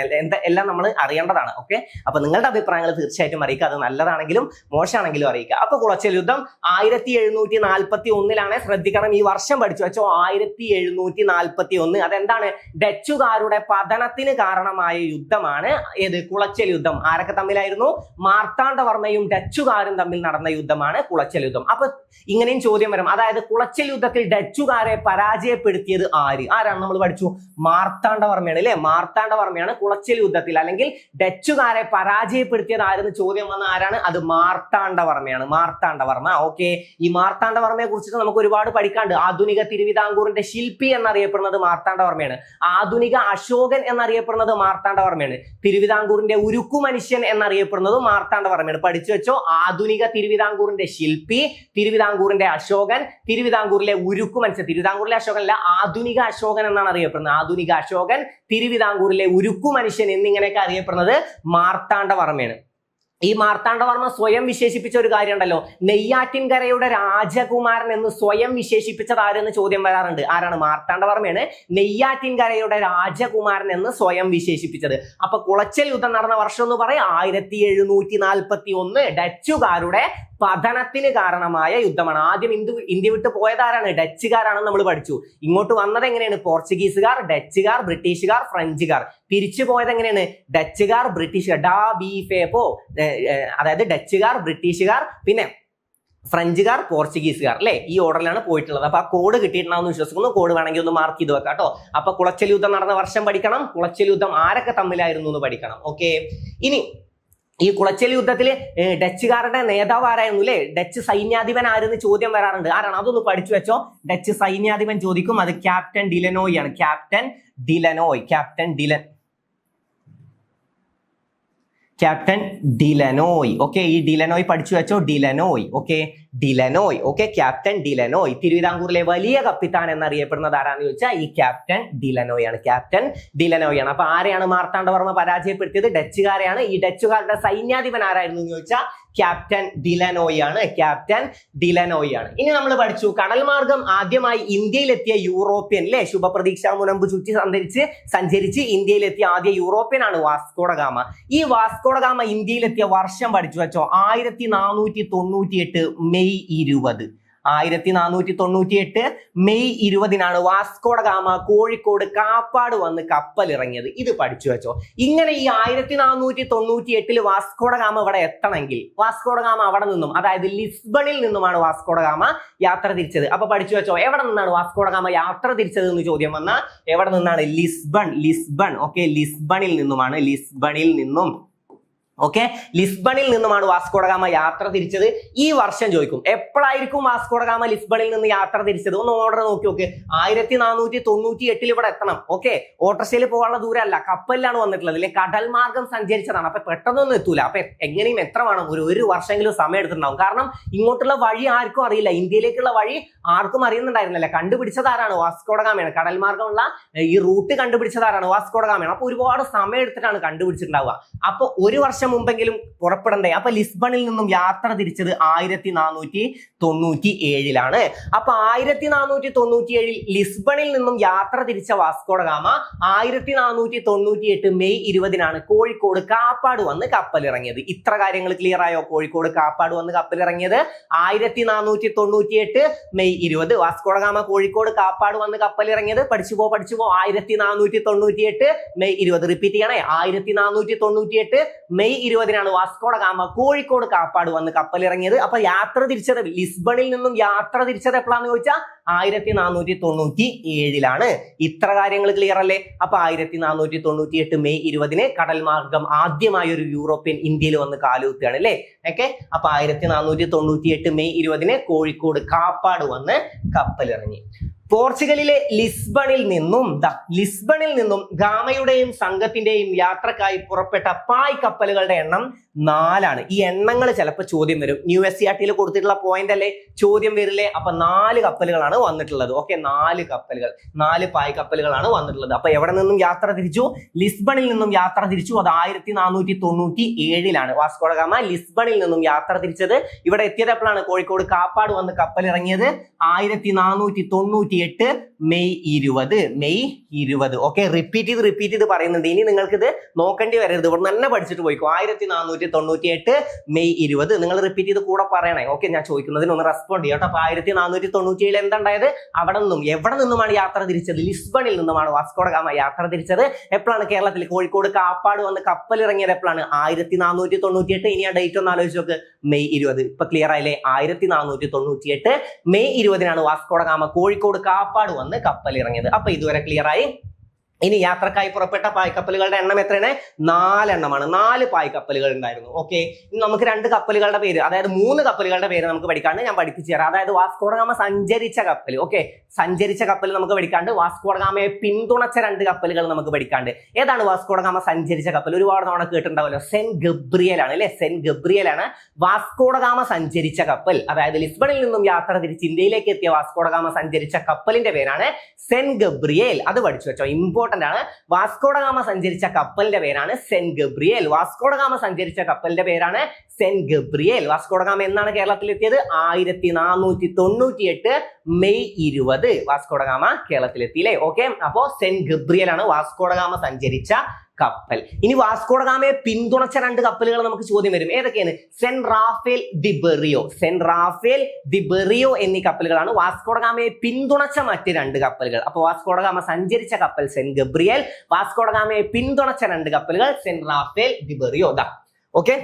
എല്ലാം നമ്മൾ അറിയേണ്ടതാണ്. ഓക്കെ, അപ്പൊ നിങ്ങളുടെ അഭിപ്രായങ്ങൾ തീർച്ചയായിട്ടും അറിയിക്കുക. അത് നല്ലതാണെങ്കിലും മോശമാണെങ്കിലും അറിയിക്കുക. അപ്പൊ കുളച്ചൽ യുദ്ധം 1741 ശ്രദ്ധിക്കണം. ഈ വർഷം പഠിച്ചു വെച്ചോ. 1741. അതെന്താണ്? ഡച്ചുകാരുടെ പതനത്തിന് കാരണമായ യുദ്ധമാണ് ഏത്? കുളച്ചൽ യുദ്ധം. ആരൊക്കെ തമ്മിലായിരുന്നു? മാർത്താണ്ഡവർമ്മയും ഡച്ചുകാരും തമ്മിൽ നടന്ന യുദ്ധമാണ് കുളച്ചൽ യുദ്ധം. അപ്പൊ ഇങ്ങനെയും ചോദ്യം വരും, അതായത് കുളച്ചൽ യുദ്ധത്തിൽ ഡച്ചുകാരെ പരാജയപ്പെടുത്തിയത് ആരാണ്? നമ്മൾ പഠിച്ചു മാർത്താണ്ഡവർമ്മയാണ് അല്ലെ? മാർത്താണ്ഡവർമ്മയാണ് കുളച്ചൽ യുദ്ധത്തിൽ അല്ലെങ്കിൽ ഡച്ചുകാരെ പരാജയപ്പെടുത്തിയത് ആരെന്ന് ചോദ്യം വന്ന ആരാണ്? അത് മാർത്താണ്ഡവർമ്മയാണ്. മാർത്താണ്ഡവർമ്മ. ഓക്കെ, ഈ മാർത്താണ്ഡവർമ്മയെ കുറിച്ചിട്ട് നമുക്ക് ഒരുപാട് പഠിക്കാണ്ട്. ആധുനിക തിരുവിതാംകൂറിന്റെ ശില്പി എന്നറിയപ്പെടുന്നത് മാർത്താണ്ഡവർമ്മയാണ്. ആധുനിക അശോകൻ എന്നറിയപ്പെടുന്നത് മാർത്താണ്ഡവർമ്മയാണ്. തിരുവിതാംകൂറിന്റെ ഉരുക്കു മനുഷ്യൻ എന്നറിയപ്പെടുന്നത് മാർത്താണ്ഡവർമ്മയാണ്. പഠിച്ചു വെച്ചോ. ആധുനിക തിരുവിതാംകൂറിന്റെ ശില്പി, തിരുവിതാംകൂറിന്റെ അശോകൻ, തിരുവിതാംകൂറിലെ ഉരുക്കു മനുഷ്യൻ. തിരുവിതാംകൂറിലെ അശോകൻ അല്ല, ആധുനിക അശോകൻ എന്നാണ് അറിയപ്പെടുന്നത്. ആധുനിക അശോകൻ, തിരുവിതാംകൂറിലെ ഉരുക്കു മനുഷ്യൻ എന്നിങ്ങനെയൊക്കെ അറിയപ്പെടുന്നത് മാർത്താണ്ഡവർമ്മയാണ്. ഈ മാർത്താണ്ഡവർമ്മ സ്വയം വിശേഷിപ്പിച്ച ഒരു കാര്യം ഉണ്ടല്ലോ, നെയ്യാറ്റിൻകരയുടെ രാജകുമാരൻ എന്ന് സ്വയം വിശേഷിപ്പിച്ചത് ആരെന്ന് ചോദ്യം വരാറുണ്ട്. ആരാണ്? മാർത്താണ്ഡവർമ്മയാണ് നെയ്യാറ്റിൻകരയുടെ രാജകുമാരൻ എന്ന് സ്വയം വിശേഷിപ്പിച്ചത്. അപ്പൊ കുളച്ചൽ യുദ്ധം നടന്ന വർഷം എന്ന് പറയാം 1741. ഡച്ചുകാരുടെ പതനത്തിന് കാരണമായ യുദ്ധമാണ്. ആദ്യം ഇന്ത്യ വിട്ട് പോയതാരാണ്? ഡച്ചുകാരാണെന്ന് നമ്മൾ പഠിച്ചു. ഇങ്ങോട്ട് വന്നത് എങ്ങനെയാണ്? പോർച്ചുഗീസുകാർ, ഡച്ചുകാർ, ബ്രിട്ടീഷുകാർ, ഫ്രഞ്ചുകാർ. തിരിച്ചു പോയത് എങ്ങനെയാണ്? ഡച്ചുകാർ, ബ്രിട്ടീഷുകാർ. അതായത് ഡച്ചുകാർ, ബ്രിട്ടീഷുകാർ, പിന്നെ ഫ്രഞ്ചുകാർ, പോർച്ചുഗീസുകാർ അല്ലെ? ഈ ഓർഡറിലാണ് പോയിട്ടുള്ളത്. അപ്പൊ ആ കോഡ് കിട്ടിയിട്ടുണ്ടാവുമെന്ന് വിശ്വസിക്കുന്നു. കോഡ് വേണമെങ്കിൽ ഒന്ന് മാർക്ക് ചെയ്ത് വെക്കാം കേട്ടോ. അപ്പൊ കുളച്ചൽ യുദ്ധം നടന്ന വർഷം പഠിക്കണം. കുളച്ചൽ യുദ്ധം ആരൊക്കെ തമ്മിലായിരുന്നു എന്ന് പഠിക്കണം. ഓക്കെ, ഇനി ഈ കുളച്ചൽ യുദ്ധത്തില് ഡച്ചുകാരുടെ നേതാവ് ആരായിരുന്നു അല്ലെ? ഡച്ച് സൈന്യാധിപൻ ആരെന്ന് ചോദ്യം വരാറുണ്ട്. ആരാണ്? അതൊന്ന് പഠിച്ചു വെച്ചോ. ഡച്ച് സൈന്യാധിപൻ ചോദിക്കും. അത് ക്യാപ്റ്റൻ ഡിലനോയ് ആണ്. Captain De Lannoy. ഓക്കെ, ഈ ഡിലനോയ് പഠിച്ചു വെച്ചോ. ഡിലനോയ്. Okay, captain De Lannoy. തിരുവിതാംകൂറിലെ വലിയ കപ്പിത്താൻ എന്നറിയപ്പെടുന്നത് ആരാന്ന് ചോദിച്ചാൽ ഈ ക്യാപ്റ്റൻ ഡിലനോയ് ആണ്. അപ്പൊ ആരെയാണ് മാർത്താണ്ഡവർമ്മ പരാജയപ്പെടുത്തിയത്? ഡച്ചുകാരെയാണ്. ഈ ഡച്ചുകാരുടെ സൈന്യാധിപൻ ആരായിരുന്നു എന്ന് ചോദിച്ചാൽ ക്യാപ്റ്റൻ ഡിലനോയ് ആണ്. ഇനി നമ്മൾ പഠിച്ചു കടൽ മാർഗം ആദ്യമായി ഇന്ത്യയിലെത്തിയ യൂറോപ്യൻ അല്ലെ? ശുഭപ്രതീക്ഷ മുനമ്പ് ചുറ്റി സഞ്ചരിച്ച് ഇന്ത്യയിലെത്തിയ ആദ്യ യൂറോപ്യൻ ആണ് വാസ്കോഡഗാമ. ഈ വാസ്കോഡഗാമ ഇന്ത്യയിലെത്തിയ വർഷം പഠിച്ചു വെച്ചോ. 1498 May 20. 1498 May 20 Vasco da Gama Kozhikode Kappad വന്ന് കപ്പലിറങ്ങിയത്. ഇത് പഠിച്ചു വെച്ചോ. ഇങ്ങനെ ഈ 1498 വാസ്കോഡഗാമ ഇവിടെ എത്തണമെങ്കിൽ വാസ്കോഡഗാമ അവിടെ നിന്നും, അതായത് ലിസ്ബണിൽ നിന്നുമാണ് വാസ്കോഡഗാമ യാത്ര തിരിച്ചത്. അപ്പൊ പഠിച്ചു വെച്ചോ, എവിടെ നിന്നാണ് വാസ്കോഡഗാമ യാത്ര തിരിച്ചത് എന്ന് ചോദ്യം വന്നാൽ എവിടെ നിന്നാണ്? ലിസ്ബൺ. ഓക്കെ, ലിസ്ബണിൽ നിന്നും. ഓക്കെ, ലിസ്ബണിൽ നിന്നുമാണ് വാസ്കോഡഗാമ യാത്ര തിരിച്ചത്. ഈ വർഷം ചോദിക്കും, എപ്പോഴായിരിക്കും വാസ്കോഡഗാമ ലിസ്ബണിൽ നിന്ന് യാത്ര തിരിച്ചത്? ഒന്ന് ഓർഡർ നോക്കി. 1498 ഇവിടെ എത്തണം. ഓക്കെ, ഓട്ടോറിക്ഷയിൽ പോകാനുള്ള ദൂരമല്ല, കപ്പലിലാണ് വന്നിട്ടുള്ളത് അല്ലെ? കടൽ മാർഗം സഞ്ചരിച്ചതാണ്. അപ്പൊ പെട്ടെന്നൊന്നും എത്തൂല. അപ്പൊ എങ്ങനെയും എത്ര വേണം? ഒരു വർഷമെങ്കിലും സമയം എടുത്തിട്ടുണ്ടാവും. കാരണം ഇങ്ങോട്ടുള്ള വഴി ആർക്കും അറിയില്ല. ഇന്ത്യയിലേക്കുള്ള വഴി ആർക്കും അറിയുന്നുണ്ടായിരുന്നില്ല. കണ്ടുപിടിച്ചത് ആരാണ്? വാസ്കോഡഗാമയാണ്. കടൽ മാർഗമുള്ള ഈ റൂട്ട് കണ്ടുപിടിച്ചത് ആരാണ്? വാസ്കോഡഗാമയാണ്. അപ്പൊ ഒരുപാട് സമയം എടുത്തിട്ടാണ് കണ്ടുപിടിച്ചിട്ടുണ്ടാവുക. അപ്പൊ ഒരു വർഷം മുമ്പെങ്കിലും പുറപ്പെടണ്ടേ. അപ്പൊ ലിസ്ബണിൽ നിന്നും യാത്ര തിരിച്ചത് 1497 അപ്പൊ 1497 ലിസ്ബണിൽ നിന്നും യാത്ര തിരിച്ച Vasco da gamma 1498 May 20 Kozhikode Kappad വന്ന് കപ്പലിറങ്ങിയത്. ഇത്ര കാര്യങ്ങൾ ക്ലിയർ ആയോ? കോഴിക്കോട് കാപ്പാട് വന്ന് കപ്പലിറങ്ങിയത് 1498 May 20. Vasco da gamma Kozhikode Kappad വന്ന് കപ്പലിറങ്ങിയത് പഠിച്ചു പോ 1498 മെയ് 20. റിപ്പീറ്റ് ചെയ്യണേ, 1498 May 20 Vasco da gamma Kozhikode Kappad വന്ന് കപ്പലിറങ്ങിയത്. അപ്പൊ യാത്ര തിരിച്ചത് ലിസ്ബണിൽ നിന്നും യാത്ര തിരിച്ചത് എപ്പോഴാന്ന് ചോദിച്ചാൽ 1497. ഇത്ര കാര്യങ്ങൾ ക്ലിയർ അല്ലേ? അപ്പൊ 1498 മെയ് 20 കടൽ മാർഗം ആദ്യമായി ഒരു യൂറോപ്യൻ ഇന്ത്യയിൽ വന്ന് കാലുകുത്തുകയാണ് അല്ലേ. ഓക്കെ, അപ്പൊ 1498 മെയ് 20 കോഴിക്കോട് കാപ്പാട് വന്ന് കപ്പലിറങ്ങി. പോർച്ചുഗലിലെ ലിസ്ബണിൽ നിന്നും ഗാമയുടെയും സംഘത്തിന്റെയും യാത്രക്കായി പുറപ്പെട്ട പായ് കപ്പലുകളുടെ എണ്ണം 4. ഈ എണ്ണങ്ങൾ ചിലപ്പോൾ ചോദ്യം വരും. USCRT കൊടുത്തിട്ടുള്ള പോയിന്റ് അല്ലേ, ചോദ്യം വരില്ലേ? അപ്പൊ 4 കപ്പലുകളാണ് വന്നിട്ടുള്ളത്. ഓക്കെ, 4 കപ്പലുകൾ, 4 പായ് കപ്പലുകളാണ് വന്നിട്ടുള്ളത്. അപ്പൊ എവിടെ നിന്നും യാത്ര തിരിച്ചു? ലിസ്ബണിൽ നിന്നും യാത്ര തിരിച്ചു. അത് 1497 വാസ്കോഡ ഗാമ ലിസ്ബണിൽ നിന്നും യാത്ര തിരിച്ചത്. ഇവിടെ എത്തിയത് എപ്പോഴാണ്? കോഴിക്കോട് കാപ്പാട് വന്ന് കപ്പലിറങ്ങിയത് 1498 മെയ് 20. ഓക്കെ, റിപ്പീറ്റ് ചെയ്ത് പറയുന്നുണ്ട്. ഇനി നിങ്ങൾക്ക് ഇത് നോക്കേണ്ടി വരരുത്, ഇവിടെ തന്നെ പഠിച്ചിട്ട് പോയിക്കോ. 1498 മെയ് 20 നിങ്ങൾ റിപ്പീറ്റ് ചെയ്ത് കൂടെ പറയണേ. ഓക്കെ, ഞാൻ ചോദിക്കുന്നതിന് ഒന്ന് റെസ്പോണ്ട് ചെയ്യാം. അപ്പൊ 1497 എന്താണ്ടായത്? എവിടെ നിന്നുമാണ് യാത്ര തിരിച്ചത്? ലിസ്ബണിൽ നിന്നുമാണ് വാസ്കോഡ ഗാമ യാത്ര തിരിച്ചത്. എപ്പോഴാണ് കേരളത്തിൽ കോഴിക്കോട് കാപ്പാട് വന്ന് കപ്പലിറങ്ങിയത്? എപ്പോഴാണ്? 1498. ഇനി ആ ഡേറ്റ് ഒന്ന് ആലോചിച്ച് നോക്ക്, മെയ് 20. ഇപ്പൊ ക്ലിയർ ആയില്ലേ? 1498 May 20 Vasco da gamma Kozhikode Kappad വന്ന് കപ്പലിറങ്ങിയത്. അപ്പൊ ഇതുവരെ ക്ലിയർ ആയി. ഇനി യാത്രക്കായി പുറപ്പെട്ട പായ്ക്കപ്പലുകളുടെ എണ്ണം എത്രയാണ്? 4 എണ്ണമാണ്. 4 പായ്ക്കപ്പലുകൾ ഉണ്ടായിരുന്നു. ഓക്കെ, ഇനി നമുക്ക് 2 കപ്പലുകളുടെ പേര്, അതായത് 3 കപ്പലുകളുടെ പേര് നമുക്ക് പഠിക്കാണ്ട് ഞാൻ പഠിപ്പിച്ചു തരാം. അതായത് വാസ്കോഡ ഗാമ സഞ്ചരിച്ച കപ്പൽ. ഓക്കെ, സഞ്ചരിച്ച കപ്പൽ നമുക്ക് പഠിക്കാണ്ട്, വാസ്കോഡ ഗാമയെ പിന്തുണച്ച 2 കപ്പലുകൾ നമുക്ക് പഠിക്കാണ്ട്. ഏതാണ് വാസ്കോഡ ഗാമ സഞ്ചരിച്ച കപ്പൽ? ഒരുപാട് തവണ കേട്ടിട്ടുണ്ടാവല്ലോ, സെന്റ് ഗബ്രിയേൽ ആണ് അല്ലെ. സെന്റ് ഗബ്രിയേൽ ആണ് വാസ്കോഡ ഗാമ സഞ്ചരിച്ച കപ്പൽ. അതായത് ലിസ്ബണിൽ നിന്നും യാത്ര തിരിച്ച് ഇന്ത്യയിലേക്ക് എത്തിയ വാസ്കോഡ ഗാമ സഞ്ചരിച്ച കപ്പലിന്റെ പേരാണ് സെന്റ് ഗബ്രിയേൽ. അത് പഠിച്ചു വെച്ചോ, ഇമ്പോർട്ടന്റ് ആണ്. വാസ്കോഡ ഗാമ സഞ്ചരിച്ച കപ്പലിന്റെ പേരാണ് സെന്റ് ഗബ്രിയേൽ. വാസ്കോഡ ഗാമ സഞ്ചരിച്ച കപ്പലിന്റെ പേരാണ് സെന്റ് ഗബ്രിയേൽ. വാസ്കോഡ ഗാമ എന്നാണ് കേരളത്തിൽ എത്തിയത്? 1498 മെയ് 20 വാസ്കോഡ ഗാമ കേരളത്തിൽ എത്തിയില്ലേ. ഓക്കെ, അപ്പോ സെന്റ് ഗബ്രിയേൽ ആണ് വാസ്കോഡ ഗാമ സഞ്ചരിച്ച കപ്പൽ. ഇനി വാസ്കോഡ ഗാമയെ പിന്തുണച്ച 2 കപ്പലുകൾ നമുക്ക് ചോദ്യം വരും. ഏതൊക്കെയാണ്? സെന്റ് റാഫേൽ ദി ബെറിയോ എന്നീ കപ്പലുകളാണ് വാസ്കോഡ ഗാമയെ പിന്തുണച്ച മറ്റ് 2 കപ്പലുകൾ. അപ്പൊ വാസ്കോഡ ഗാമ സഞ്ചരിച്ച കപ്പൽ സെന്റ് ഗബ്രിയേൽ, വാസ്കോഡ ഗാമയെ പിന്തുണച്ച 2 കപ്പലുകൾ Saint Raphael the Berrio. Okay,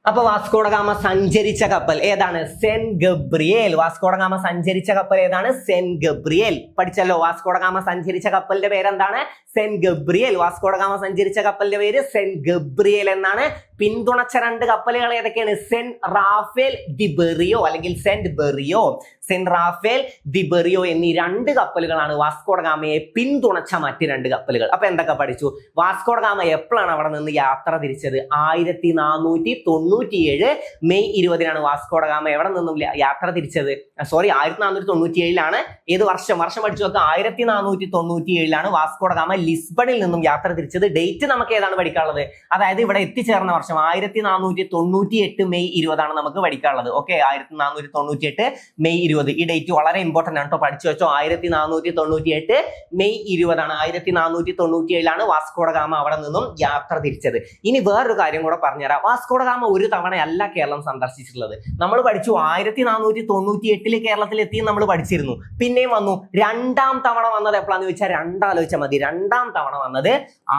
അപ്പൊ വാസ്കോഡ ഗാമ സഞ്ചരിച്ച കപ്പൽ ഏതാണ്? Saint Gabriel. വാസ്കോഡ ഗാമ സഞ്ചരിച്ച കപ്പൽ ഏതാണ്? Saint Gabriel. പഠിച്ചല്ലോ, വാസ്കോഡ ഗാമ സഞ്ചരിച്ച കപ്പലിന്റെ പേരെന്താണ്? Saint Gabriel. വാസ്കോഡ ഗാമ സഞ്ചരിച്ച കപ്പലിന്റെ പേര് സെന്റ് ഗബ്രിയേൽ എന്നാണ്. പിന്തുണച്ച 2 കപ്പലുകൾ ഏതൊക്കെയാണ്? സെന്റ് റാഫേൽ ദി ബെറിയോ അല്ലെങ്കിൽ Saint Berrio. Saint Raphael the Berrio എന്നീ 2 കപ്പലുകളാണ് വാസ്കോഡ ഗാമയെ പിന്തുണച്ച മറ്റ് 2 കപ്പലുകൾ. അപ്പൊ എന്തൊക്കെ പഠിച്ചു? വാസ്കോഡ ഗാമ എപ്പോഴാണ് അവിടെ നിന്ന് യാത്ര തിരിച്ചത്? 1497 മെയ് 20 വാസ്കോഡ ഗാമ എവിടെ നിന്നും യാത്ര തിരിച്ചത്? 1497 ഏത് വർഷം പഠിച്ചു നോക്കുക. 1497 വാസ്കോഡ ഗാമ ലിസ്ബണിൽ നിന്നും യാത്ര തിരിച്ചത്. ഡേറ്റ് നമുക്ക് ഏതാണ് പഠിക്കാനുള്ളത്? അതായത് ഇവിടെ എത്തിച്ചേർന്ന വർഷം 1498 മെയ് 20 നമുക്ക് പഠിക്കാനുള്ളത്. Okay, 1498 May 20. ഈ ഡേറ്റ് വളരെ ഇമ്പോർട്ടന്റ് ആണ് കേട്ടോ, പഠിച്ചു വെച്ചോ. 1498 മെയ് 20 1497 വാസ്കോഡ ഗാമ അവിടെ നിന്നും യാത്ര തിരിച്ചത്. ഇനി വേറൊരു കാര്യം കൂടെ പറഞ്ഞുതരാം. വാസ്കോഡ ഗാമ ഒരു തവണയല്ല കേരളം സന്ദർശിച്ചിട്ടുള്ളത്. നമ്മൾ പഠിച്ചു 1498 കേരളത്തിൽ എത്തി നമ്മൾ പഠിച്ചിരുന്നു. പിന്നെയും വന്നു. 2ാം തവണ വന്നത് എപ്പോഴാന്ന് ചോദിച്ചാൽ 2 ആലോചിച്ചാൽ മതി. 2ാം തവണ വന്നത്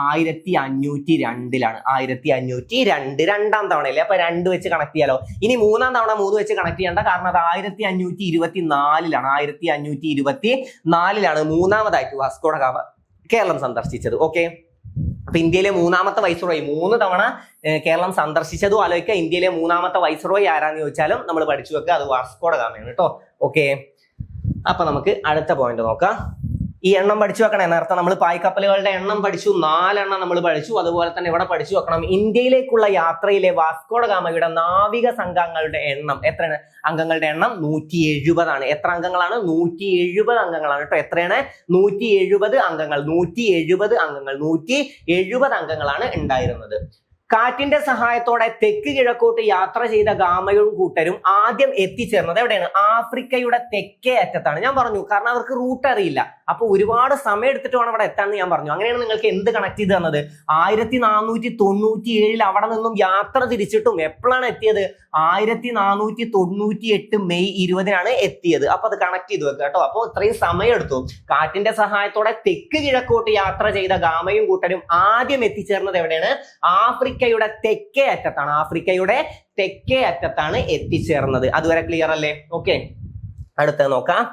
1502 1502 2ാം തവണയല്ലേ. അപ്പൊ 2 വെച്ച് കണക്ട് ചെയ്യാലോ. ഇനി 3ാം തവണ 3 വെച്ച് കണക്ട് ചെയ്യേണ്ട, കാരണം അത് 1524 മൂന്നാമതായിട്ട് വാസ്കോഡ ഗാമ കേരളം സന്ദർശിച്ചത്. ഓക്കെ, അപ്പൊ ഇന്ത്യയിലെ 3ാമത്തെ വൈസ്രോയി 3 തവണ കേരളം സന്ദർശിച്ചതും ആലോചിക്കുക. ഇന്ത്യയിലെ 3ാമത്തെ വൈസ്രോയി ആരാന്ന് ചോദിച്ചാലും നമ്മൾ പഠിച്ചു വെക്കുക, അത് വാസ്കോഡ ഗാമയാണ് കേട്ടോ. ഓക്കെ, അപ്പൊ നമുക്ക് അടുത്ത പോയിന്റ് നോക്കാം. ഈ എണ്ണം പഠിച്ചു വെക്കണേ. നേരത്തെ നമ്മൾ പായ്ക്കപ്പലുകളുടെ എണ്ണം പഠിച്ചു, 4 എണ്ണം നമ്മൾ പഠിച്ചു. അതുപോലെ തന്നെ ഇവിടെ പഠിച്ചു വെക്കണം, ഇന്ത്യയിലേക്കുള്ള യാത്രയിലെ വാസ്കോഡ ഗാമയുടെ നാവിക സംഘങ്ങളുടെ എണ്ണം എത്രയാണ്? അംഗങ്ങളുടെ എണ്ണം 170 ആണ്. എത്ര അംഗങ്ങളാണ്? 170 അംഗങ്ങളാണ് കേട്ടോ. എത്രയാണ്? 170 അംഗങ്ങൾ. 170 അംഗങ്ങളാണ് ഉണ്ടായിരുന്നത്. കാറ്റിന്റെ സഹായത്തോടെ തെക്ക് കിഴക്കോട്ട് യാത്ര ചെയ്ത ഗാമയും കൂട്ടരും ആദ്യം എത്തിച്ചേർന്നത് എവിടെയാണ്? ആഫ്രിക്കയുടെ തെക്കേ അറ്റത്താണ്. ഞാൻ പറഞ്ഞു കാരണം അവർക്ക് റൂട്ട് അറിയില്ല, അപ്പൊ ഒരുപാട് സമയം എടുത്തിട്ട് വേണം അവിടെ എത്താന്ന് ഞാൻ പറഞ്ഞു. അങ്ങനെയാണ് നിങ്ങൾക്ക് എന്ത് കണക്ട് ചെയ്ത് തന്നത്? 1497 അവിടെ നിന്നും യാത്ര തിരിച്ചിട്ടും എപ്പോഴാണ് എത്തിയത്? 1498 മെയ് 20 എത്തിയത്. അപ്പൊ അത് കണക്ട് ചെയ്ത് വെക്കുക കേട്ടോ. അപ്പൊ ഇത്രയും സമയം എടുത്തു. കാറ്റിന്റെ സഹായത്തോടെ തെക്ക് കിഴക്കോട്ട് യാത്ര ചെയ്ത ഗാമയും കൂട്ടരും ആദ്യം എത്തിച്ചേർന്നത് എവിടെയാണ്? ആഫ്രിക്കയുടെ തെക്കേ അറ്റത്താണ്. ആഫ്രിക്കയുടെ തെക്കേ അറ്റത്താണ് എത്തിച്ചേർന്നത്. അതുവരെ ക്ലിയർ അല്ലേ? ഓക്കെ, അടുത്തത് നോക്കാം.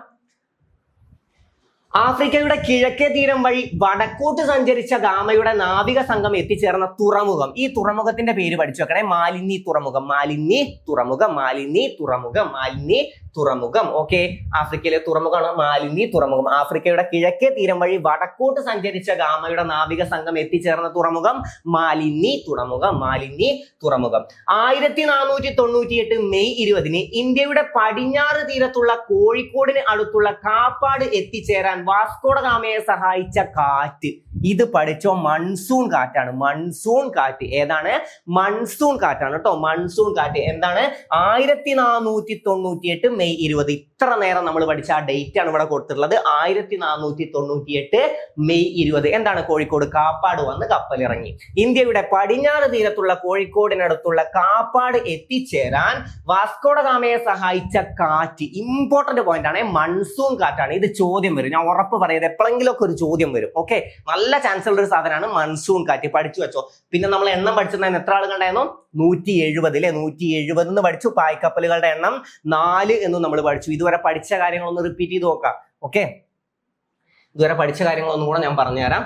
ആഫ്രിക്കയുടെ കിഴക്കേ തീരം വഴി വടക്കോട്ട് സഞ്ചരിച്ച ഗാമയുടെ നാവിക സംഘം എത്തിച്ചേർന്ന തുറമുഖം. ഈ തുറമുഖത്തിന്റെ പേര് പഠിച്ചു വെക്കണേ. മാലിന്നി തുറമുഖം. മാലിന്നി തുറമുഖം. മാലിന്നി തുറമുഖം. മാലിന്നി തുറമുഖം. ഓക്കെ, ആഫ്രിക്കയിലെ തുറമുഖമാണ് മാലിന്നി തുറമുഖം. ആഫ്രിക്കയുടെ കിഴക്കേ തീരം വഴി വടക്കോട്ട് സഞ്ചരിച്ച ഗാമയുടെ നാവിക സംഘം എത്തിച്ചേർന്ന തുറമുഖം മാലിന്നി തുറമുഖം. മാലിന്നി തുറമുഖം. 1498 മെയ് 20 ഇന്ത്യയുടെ പടിഞ്ഞാറ് തീരത്തുള്ള കോഴിക്കോടിന് അടുത്തുള്ള കാപ്പാട് എത്തിച്ചേരാൻ വാസ്കോഡ ഗാമയെ സഹായിച്ച കാറ്റ്. ഇത് പഠിച്ചോ, മൺസൂൺ കാറ്റാണ്. മൺസൂൺ കാറ്റ് ഏതാണ്? മൺസൂൺ കാറ്റാണ് കേട്ടോ. മൺസൂൺ കാറ്റ് എന്താണ്? 1498 മെയ് 20. ഇത്ര നേരം നമ്മൾ പഠിച്ച ആ ഡേറ്റ് ആണ് ഇവിടെ കൊടുത്തിട്ടുള്ളത്. 1498 മെയ് 20. എന്താണ്? കോഴിക്കോട് കാപ്പാട് വന്ന് കപ്പലിറങ്ങി. ഇന്ത്യയുടെ പടിഞ്ഞാറ് തീരത്തുള്ള കോഴിക്കോടിനടുത്തുള്ള കാപ്പാട് എത്തിച്ചേരാൻ വാസ്കോഡ ഗാമയെ സഹായിച്ച കാറ്റ്. ഇമ്പോർട്ടന്റ് പോയിന്റ് ആണ്, മൺസൂൺ കാറ്റാണ്. ഇത് ചോദ്യം വരും, ഞാൻ ഉറപ്പ് പറയുന്നത്. എപ്പോഴെങ്കിലും ഒക്കെ ഒരു ചോദ്യം വരും. ഓക്കെ, നല്ല ചാൻസ് ഉള്ള ഒരു സാധനമാണ് മൺസൂൺ കാറ്റ്. പഠിച്ചു വെച്ചോ. പിന്നെ നമ്മൾ എണ്ണം പഠിച്ചിട്ടുണ്ടായിരുന്നു. എത്ര ആളുകളുണ്ടായിരുന്നു? 170 അല്ലെ? 170 എന്ന് പഠിച്ചു. പായ്ക്കപ്പലുകളുടെ എണ്ണം 4 എന്നും നമ്മൾ പഠിച്ചു. ഇതുവരെ പഠിച്ച കാര്യങ്ങളൊന്ന് റിപ്പീറ്റ് ചെയ്ത് നോക്കാം. ഓക്കെ, ഇതുവരെ പഠിച്ച കാര്യങ്ങളൊന്നും കൂടെ ഞാൻ പറഞ്ഞുതരാം.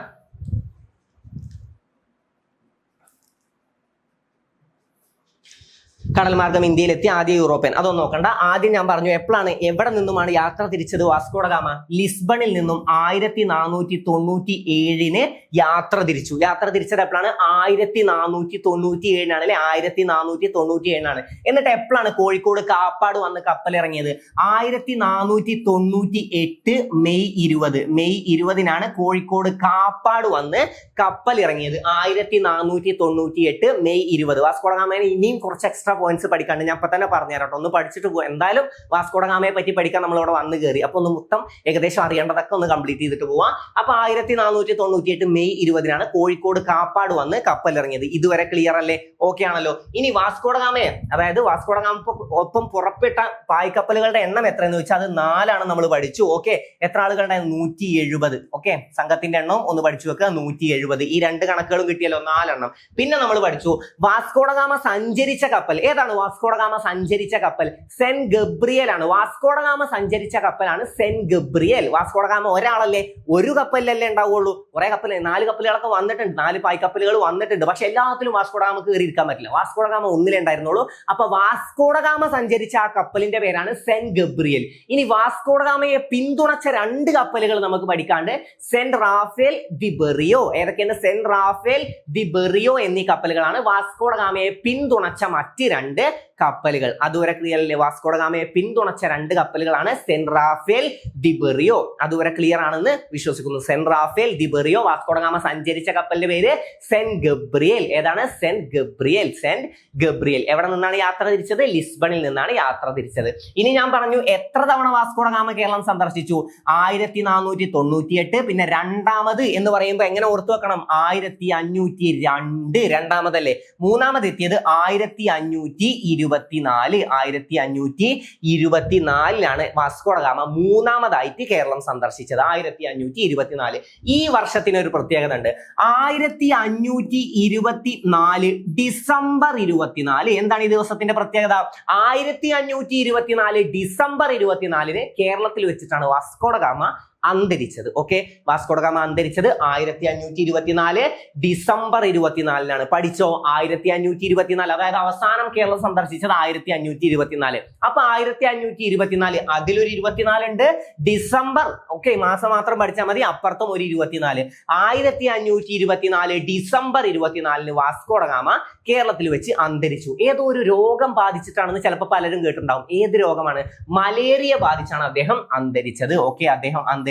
കടൽ മാർഗം ഇന്ത്യയിലെത്തി ആദ്യ യൂറോപ്യൻ. അതൊന്നും നോക്കണ്ട. ആദ്യം ഞാൻ പറഞ്ഞു എപ്പോഴാണ്, എവിടെ നിന്നുമാണ് യാത്ര തിരിച്ചത് വാസ്കോഡ ഗാമ? ലിസ്ബണിൽ നിന്നും 1497 യാത്ര തിരിച്ചു. യാത്ര തിരിച്ചത് എപ്പോഴാണ്? 1497 അല്ലെ? 1497. എന്നിട്ട് എപ്പോഴാണ് കോഴിക്കോട് കാപ്പാട് വന്ന് കപ്പലിറങ്ങിയത്? 1498 മെയ് 20. മെയ് 20 കോഴിക്കോട് കാപ്പാട് വന്ന് കപ്പലിറങ്ങിയത്. 1498 മെയ് 20. വാസ്കോഡ ഗാമയെ ഇനിയും കുറച്ച് എക്സ്ട്രാ പോയിന്റ്സ് പഠിക്കാണ്ട് ഞാൻ ഇപ്പൊ തന്നെ പറഞ്ഞുതരാം കേട്ടോ. ഒന്ന് പഠിച്ചിട്ട് പോകും. എന്തായാലും വാസ്കോഡ ഗാമയെ പറ്റി പഠിക്കാൻ നമ്മൾ ഇവിടെ വന്ന് കയറി. അപ്പൊ ഒന്ന് മൊത്തം ഏകദേശം അറിയേണ്ടതൊക്കെ ഒന്ന് കംപ്ലീറ്റ് ചെയ്തിട്ട് പോവാം. അപ്പൊ 1498 മെയ് 20 കോഴിക്കോട് കാപ്പാട് വന്ന് കപ്പലിറങ്ങിയത്. ഇതുവരെ ക്ലിയർ അല്ലേ? ഓക്കെ ആണല്ലോ. ഇനി വാസ്കോഡ ഗാമയെ, അതായത് വാസ്കോഡ ഗാമ ഒപ്പം പുറപ്പെട്ട പായ്ക്കപ്പലുകളുടെ എണ്ണം എത്രയെന്ന് വെച്ചാൽ അത് 4 നമ്മൾ പഠിച്ചു. ഓക്കെ, എത്ര ആളുകളുടെ? 170. ഓക്കെ, സംഘത്തിന്റെ എണ്ണം ഒന്ന് പഠിച്ചു വെക്കുക, 170. ഈ രണ്ട് കണക്കുകളും കിട്ടിയല്ലോ, 4 പിന്നെ നമ്മൾ പഠിച്ചു വാസ്കോഡ ഗാമ സഞ്ചരിച്ച കപ്പൽ. ഏതാണ് വാസ്കോഡ ഗാമ സഞ്ചരിച്ച കപ്പൽ? സെന്റ് ഗബ്രിയേൽ ആണ്. വാസ്കോഡ ഗാമ സഞ്ചരിച്ച കപ്പലാണ് സെന്റ് ഗബ്രിയേൽ. വാസ്കോഡ ഗാമ ഒരാളല്ലേ, ഒരു കപ്പലിലല്ലേ ഉണ്ടാവുള്ളൂ. കുറെ കപ്പൽ, 4 കപ്പലുകളൊക്കെ വന്നിട്ടുണ്ട്, 4 പായ്ക്കപ്പലുകൾ വന്നിട്ടുണ്ട്. പക്ഷെ എല്ലാത്തിലും വാസ്കോഡ ഗാമ കയറി ഇരിക്കാൻ പറ്റില്ല. വാസ്കോഡ ഗാമ ഒന്നിലേ ഉണ്ടായിരുന്നുള്ളൂ. അപ്പൊ വാസ്കോഡ ഗാമ സഞ്ചരിച്ച ആ കപ്പലിന്റെ പേരാണ് സെന്റ് ഗബ്രിയേൽ. ഇനി വാസ്കോഡ ഗാമയെ പിന്തുണച്ച 2 കപ്പലുകൾ നമുക്ക് പഠിക്കാണ്ട്. Saint Raphael the Berrio. ഏതൊക്കെയാണ്? സെന്റ് റാഫേൽ ദി ബെറിയോ എന്നീ കപ്പലുകളാണ് വാസ്കോഡ ഗാമയെ പിന്തുണച്ച മറ്റ് 2 കപ്പലുകൾ. അതുവരെ ക്ലിയർ അല്ലേ? വാസ്കോഡ ഗാമയെ പിന്തുണച്ച 2 കപ്പലുകളാണ് സെന്റ് റാഫേൽ ദി ബെറിയോ. അതുവരെ ക്ലിയർ ആണെന്ന് വിശ്വസിക്കുന്നു. Saint Raphael the Berrio. Vasco da Gama സഞ്ചരിച്ച കപ്പലിന്റെ പേര് സെന്റ് ഗബ്രിയേൽ. ഏതാണ്? Saint Gabriel. Saint Gabriel. എവിടെ നിന്നാണ് യാത്ര തിരിച്ചത്? ലിസ്ബണിൽ നിന്നാണ് യാത്ര തിരിച്ചത്. ഇനി ഞാൻ പറഞ്ഞു എത്ര തവണ വാസ്കോഡ ഗാമ കേരളം സന്ദർശിച്ചു? 1498. പിന്നെ രണ്ടാമത് എന്ന് പറയുമ്പോൾ എങ്ങനെ ഓർത്തു വെക്കണം? 1502. രണ്ടാമതല്ലേ? മൂന്നാമത് എത്തിയത് 1524. 1524 വാസ്കോഡ ഗാമ മൂന്നാമതായിട്ട് കേരളം സന്ദർശിച്ചത്. 1524. ഈ വർഷത്തിന് ഒരു പ്രത്യേകത ഉണ്ട്. 1524 ഡിസംബർ 24. എന്താണ് ഈ ദിവസത്തിന്റെ പ്രത്യേകത? 1524 ഡിസംബർ 24 കേരളത്തിൽ വെച്ചിട്ടാണ് വാസ്കോഡ ഗാമ അന്തരിച്ചത്. ഓക്കെ, വാസ്കോഡ ഗാമ അന്തരിച്ചത് 1524 ഡിസംബർ 24 പഠിച്ചോ? 1524. അതായത് അവസാനം കേരളം സന്ദർശിച്ചത് 1524. അപ്പൊ 1524 അതിലൊരു 24 ഉണ്ട്. ഡിസംബർ, ഓക്കെ, മാസം മാത്രം പഠിച്ചാൽ മതി. അപ്പുറത്തും ഒരു 24. 1524 ഡിസംബർ 24 വാസ്കോഡ ഗാമ കേരളത്തിൽ വെച്ച് അന്തരിച്ചു. ഏതോ ഒരു രോഗം ബാധിച്ചിട്ടാണെന്ന് ചിലപ്പോൾ പലരും കേട്ടിട്ടുണ്ടാവും. ഏത് രോഗമാണ്? മലേറിയ ബാധിച്ചാണ് അദ്ദേഹം അന്തരിച്ചത്. ഓക്കെ, അദ്ദേഹം അന്തരിച്ചത്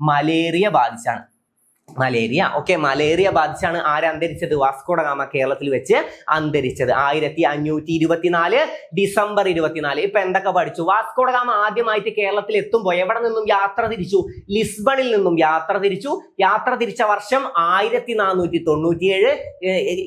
മലേറിയ ബാധിച്ചാണ്. മലേറിയ. ഓക്കെ, മലേറിയ ബാധിച്ചാണ് ആര് അന്തരിച്ചത്? വാസ്കോഡ ഗാമ കേരളത്തിൽ വെച്ച് അന്തരിച്ചത് 1524 ഡിസംബർ 24. ഇപ്പൊ എന്തൊക്കെ പഠിച്ചു? വാസ്കോഡ ഗാമ ആദ്യമായിട്ട് കേരളത്തിൽ എത്തുമ്പോൾ എവിടെ നിന്നും യാത്ര തിരിച്ചു? ലിസ്ബണിൽ നിന്നും യാത്ര തിരിച്ചു. യാത്ര തിരിച്ച വർഷം 1497.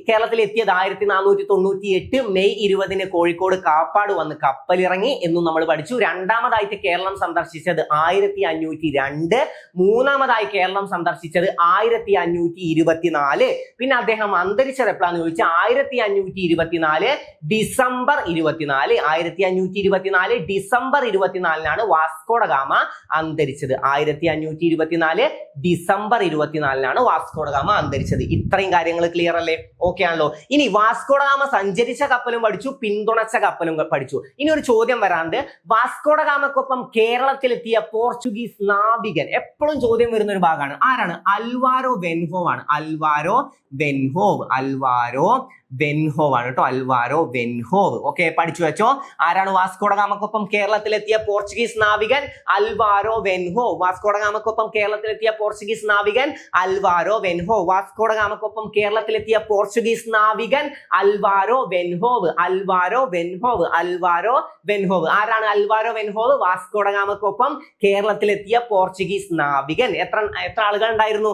കേരളത്തിൽ എത്തിയത് 1498 മെയ് 20 കോഴിക്കോട് കാപ്പാട് വന്ന് കപ്പലിറങ്ങി എന്നും നമ്മൾ പഠിച്ചു. രണ്ടാമതായിട്ട് കേരളം സന്ദർശിച്ചത് 1502. മൂന്നാമതായി കേരളം സന്ദർശിച്ചത് 1524. പിന്നെ അദ്ദേഹം അന്തരിച്ചത് എപ്പോഴാന്ന് ചോദിച്ചാൽ 1524 ഡിസംബർ 24. 1524 ഡിസംബർ 24 വാസ്കോഡ ഗാമ അന്തരിച്ചത്. 1524 ഡിസംബർ 24 വാസ്കോഡ ഗാമ അന്തരിച്ചത്. ഇത്രയും കാര്യങ്ങൾ ക്ലിയർ അല്ലേ? ഓക്കെ ആണല്ലോ. ഇനി വാസ്കോഡ ഗാമ സഞ്ചരിച്ച കപ്പലും പഠിച്ചു, പിന്തുണച്ച കപ്പലും പഠിച്ചു. ഇനി ഒരു ചോദ്യം വരാണ്ട്, വാസ്കോഡ ഗാമക്കൊപ്പം കേരളത്തിലെത്തിയ പോർച്ചുഗീസ് നാവികൻ എപ്പോഴും ചോദ്യം വരുന്ന ഒരു ഭാഗമാണ്. ആരാണ്? അൽവാരോ വെൻഹോവ് ആണ്. അൽവാരോ വെൻഹോവ് ആണ് കേട്ടോ. അൽവാരോ വെൻഹോവ്. ഓക്കെ, പഠിച്ചു വെച്ചോ. ആരാണ് വാസ്കോഡ ഗാമക്കൊപ്പം കേരളത്തിലെത്തിയ പോർച്ചുഗീസ് നാവികൻ? Alvaro Velho. വാസ്കോഡ ഗാമക്കൊപ്പം കേരളത്തിലെത്തിയ പോർച്ചുഗീസ് നാവികൻ അൽവാരോ വെൻഹോവ്. വാസ്കോഡ ഗാമക്കൊപ്പം കേരളത്തിലെത്തിയ പോർച്ചുഗീസ് നാവികൻ Alvaro Velho. Alvaro Velho. Alvaro Velho. ആരാണ് അൽവാരോ വെൻഹോവ്? വാസ്കോഡ ഗാമക്കൊപ്പം കേരളത്തിലെത്തിയ പോർച്ചുഗീസ് നാവികൻ. എത്ര ആളുകൾ ഉണ്ടായിരുന്നു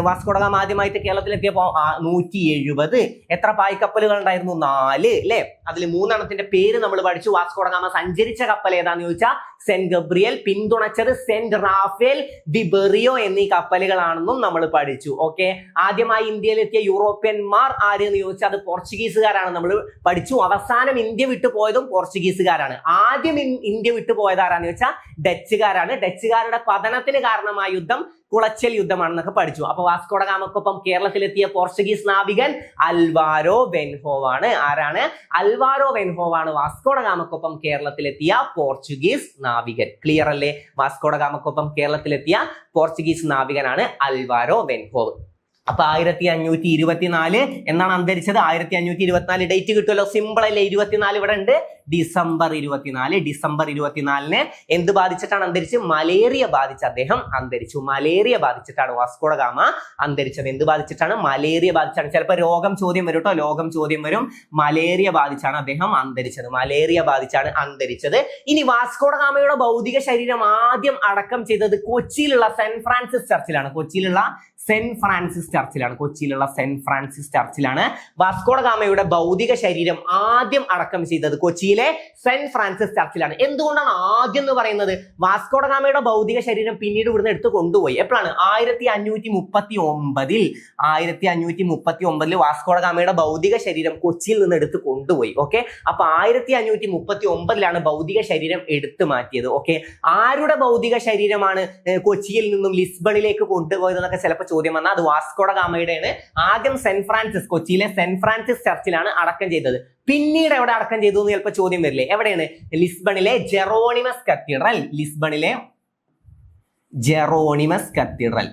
വാസ്കോഡ ഗാമ ആദ്യമായിട്ട് കേരളത്തിലെത്തിയപ്പോ? 170. എത്ര പായ്ക്കപ്പലുകൾ ഉണ്ടായിരുന്നു? 4 അല്ലെ? അതിൽ 3 പേര് നമ്മൾ പഠിച്ചു. വാസ്കോഡ ഗാമ സഞ്ചരിച്ച കപ്പൽ ഏതാന്ന് ചോദിച്ചാൽ സെന്റ് ഗബ്രിയൽ, പിന്തുണച്ചത് സെന്റ് റാഫേൽ, ദി ബെറിയോ എന്നീ കപ്പലുകളാണെന്നും നമ്മൾ പഠിച്ചു. ഓക്കെ, ആദ്യമായി ഇന്ത്യയിലെത്തിയ യൂറോപ്യന്മാർ ആരെന്ന് ചോദിച്ചാൽ അത് പോർച്ചുഗീസുകാരാണ് നമ്മൾ പഠിച്ചു. അവസാനം ഇന്ത്യ വിട്ടു പോയതും പോർച്ചുഗീസുകാരാണ്. ആദ്യം ഇന്ത്യ വിട്ടു പോയത് ആരാന്ന് ചോദിച്ചാൽ ഡച്ചുകാരാണ്. ഡച്ചുകാരുടെ പതനത്തിന് കാരണമായ യുദ്ധം കുളച്ചൽ യുദ്ധമാണെന്നൊക്കെ പഠിച്ചു. അപ്പൊ വാസ്കോഡ ഗാമക്കൊപ്പം കേരളത്തിലെത്തിയ പോർച്ചുഗീസ് നാവികൻ അൽവാരോ വെൻഹോവ് ആണ്. ആരാണ്? അൽവാരോ വെൻഹോവ് ആണ് വാസ്കോഡ ഗാമക്കൊപ്പം കേരളത്തിലെത്തിയ പോർച്ചുഗീസ് നാവികൻ. ക്ലിയർ അല്ലേ? വാസ്കോഡ ഗാമക്കൊപ്പം കേരളത്തിലെത്തിയ പോർച്ചുഗീസ് നാവികനാണ് അൽവാരോ വെൻഹോവ്. അപ്പൊ 1524 എന്നാണ് അന്തരിച്ചത്. 1524 ഡേറ്റ് കിട്ടുമല്ലോ, സിമ്പിൾ അല്ലേ? 24 ഇവിടെ ഉണ്ട്. ഡിസംബർ 24. ഡിസംബർ 24 എന്ത് ബാധിച്ചിട്ടാണ് അന്തരിച്ചത്? മലേറിയ ബാധിച്ച് അദ്ദേഹം അന്തരിച്ചു. മലേറിയ ബാധിച്ചിട്ടാണ് വാസ്കോഡ ഗാമ അന്തരിച്ചത്. എന്ത് ബാധിച്ചിട്ടാണ്? മലേറിയ ബാധിച്ചാണ്. ചിലപ്പോൾ രോഗം ചോദ്യം വരും കേട്ടോ, രോഗം ചോദ്യം വരും. മലേറിയ ബാധിച്ചാണ് അദ്ദേഹം അന്തരിച്ചത്. മലേറിയ ബാധിച്ചാണ് അന്തരിച്ചത്. ഇനി വാസ്കോഡ ഗാമയുടെ ഭൗതിക ശരീരം ആദ്യം അടക്കം ചെയ്തത് കൊച്ചിയിലുള്ള സെന്റ് ഫ്രാൻസിസ് ചർച്ചിലാണ്. കൊച്ചിയിലുള്ള സെന്റ് ഫ്രാൻസിസ് ചർച്ചിലാണ് വാസ്കോഡ ഗാമയുടെ ഭൗതിക ശരീരം ആദ്യം അടക്കം ചെയ്തത്. കൊച്ചിയിലെ സെന്റ് ഫ്രാൻസിസ് ചർച്ചിലാണ്. എന്തുകൊണ്ടാണ് ആദ്യം എന്ന് പറയുന്നത്? വാസ്കോഡ ഗാമയുടെ ഭൗതിക ശരീരം പിന്നീട് ഇവിടുന്ന് എടുത്ത് കൊണ്ടുപോയി. എപ്പോഴാണ്? 1539. 1539 വാസ്കോഡ ഗാമയുടെ ഭൗതിക ശരീരം കൊച്ചിയിൽ നിന്ന് എടുത്ത് കൊണ്ടുപോയി. ഓക്കെ, അപ്പൊ 1539 ഭൗതിക ശരീരം എടുത്തു മാറ്റിയത്. ഓക്കെ, ആരുടെ ഭൗതിക ശരീരമാണ് കൊച്ചിയിൽ നിന്നും ലിസ്ബണിലേക്ക് കൊണ്ടുപോയത് എന്നൊക്കെ ചിലപ്പോൾ ചോദ്യം വന്നാൽ അത് വാസ്കോഡ ഗാമയുടെയാണ്. ആദ്യം കൊച്ചിയിലെ സെന്റ് ഫ്രാൻസിസ് ചർച്ചിലാണ് അടക്കം ചെയ്തത്. പിന്നീട് എവിടെ അടക്കം ചെയ്തു എന്ന് ചിലപ്പോൾ ചോദ്യം വരില്ലേ? എവിടെയാണ്? ലിസ്ബണിലെ ജെറോണിമസ് കത്തീഡ്രൽ. ലിസ്ബണിലെ ജെറോണിമസ് കത്തീഡ്രൽ.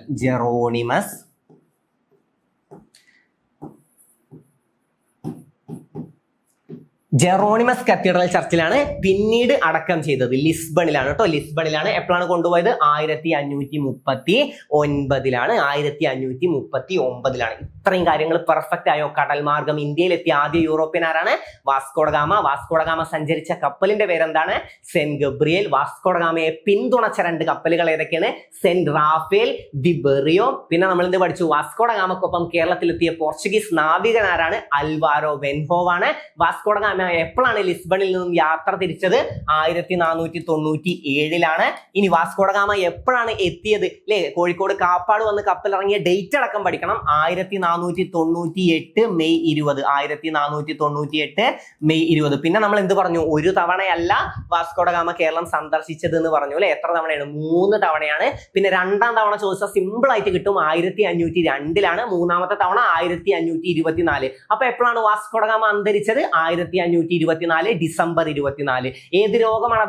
ജെറോണിമസ് കത്തീഡ്രൽ ചർച്ചിലാണ് പിന്നീട് അടക്കം ചെയ്തത്. ലിസ്ബണിലാണ് കേട്ടോ. ലിസ്ബണിലാണ്. എപ്പോഴാണ് കൊണ്ടുപോയത്? 1539. 1539. ഇത്രയും കാര്യങ്ങൾ പെർഫെക്റ്റ് ആയോ? കടൽ മാർഗം ഇന്ത്യയിലെത്തിയ ആദ്യ യൂറോപ്യൻ ആരാണ്? Vasco da gamma. വാസ്കോഡ ഗാമ സഞ്ചരിച്ച കപ്പലിന്റെ പേരെന്താണ്? Saint Gabriel. വാസ്കോഡ ഗാമയെ പിന്തുണച്ച 2 കപ്പലുകൾ ഏതൊക്കെയാണ്? Saint Raphael, the Berrio. പിന്നെ നമ്മൾ എന്ത് പഠിച്ചു? വാസ്കോഡ ഗാമക്കൊപ്പം കേരളത്തിലെത്തിയ പോർച്ചുഗീസ് നാവികൻ ആരാണ്? അൽവാരോ വെൻഹോവ് ആണ്. വാസ്കോഡ ഗാമ എപ്പോഴാണ് ലിസ്ബണിൽ നിന്നും യാത്ര തിരിച്ചത്? 1497. ഇനി വാസ്കോഡ ഗാമ എപ്പോഴാണ് എത്തിയത്? അല്ലെ, കോഴിക്കോട് കാപ്പാട് വന്ന് കപ്പലിറങ്ങിയ ഡേറ്റ് അടക്കം പഠിക്കണം. 1498 മെയ് 20. 1498 മെയ് 20. പിന്നെ നമ്മൾ എന്ത് പറഞ്ഞു? ഒരു തവണയല്ല വാസ്കോഡ ഗാമ കേരളം സന്ദർശിച്ചത് എന്ന് പറഞ്ഞു അല്ലെ. എത്ര തവണയാണ്? 3 തവണയാണ്. പിന്നെ 2ാം തവണ ചോദിച്ചാൽ സിമ്പിൾ ആയിട്ട് കിട്ടും. 1502. മൂന്നാമത്തെ തവണ 1524. അപ്പൊ എപ്പോഴാണ് വാസ്കോഡ ഗാമ അന്തരിച്ചത്? 1524 1524 ഡിസംബർ 24. ഏത് രോഗമാണ്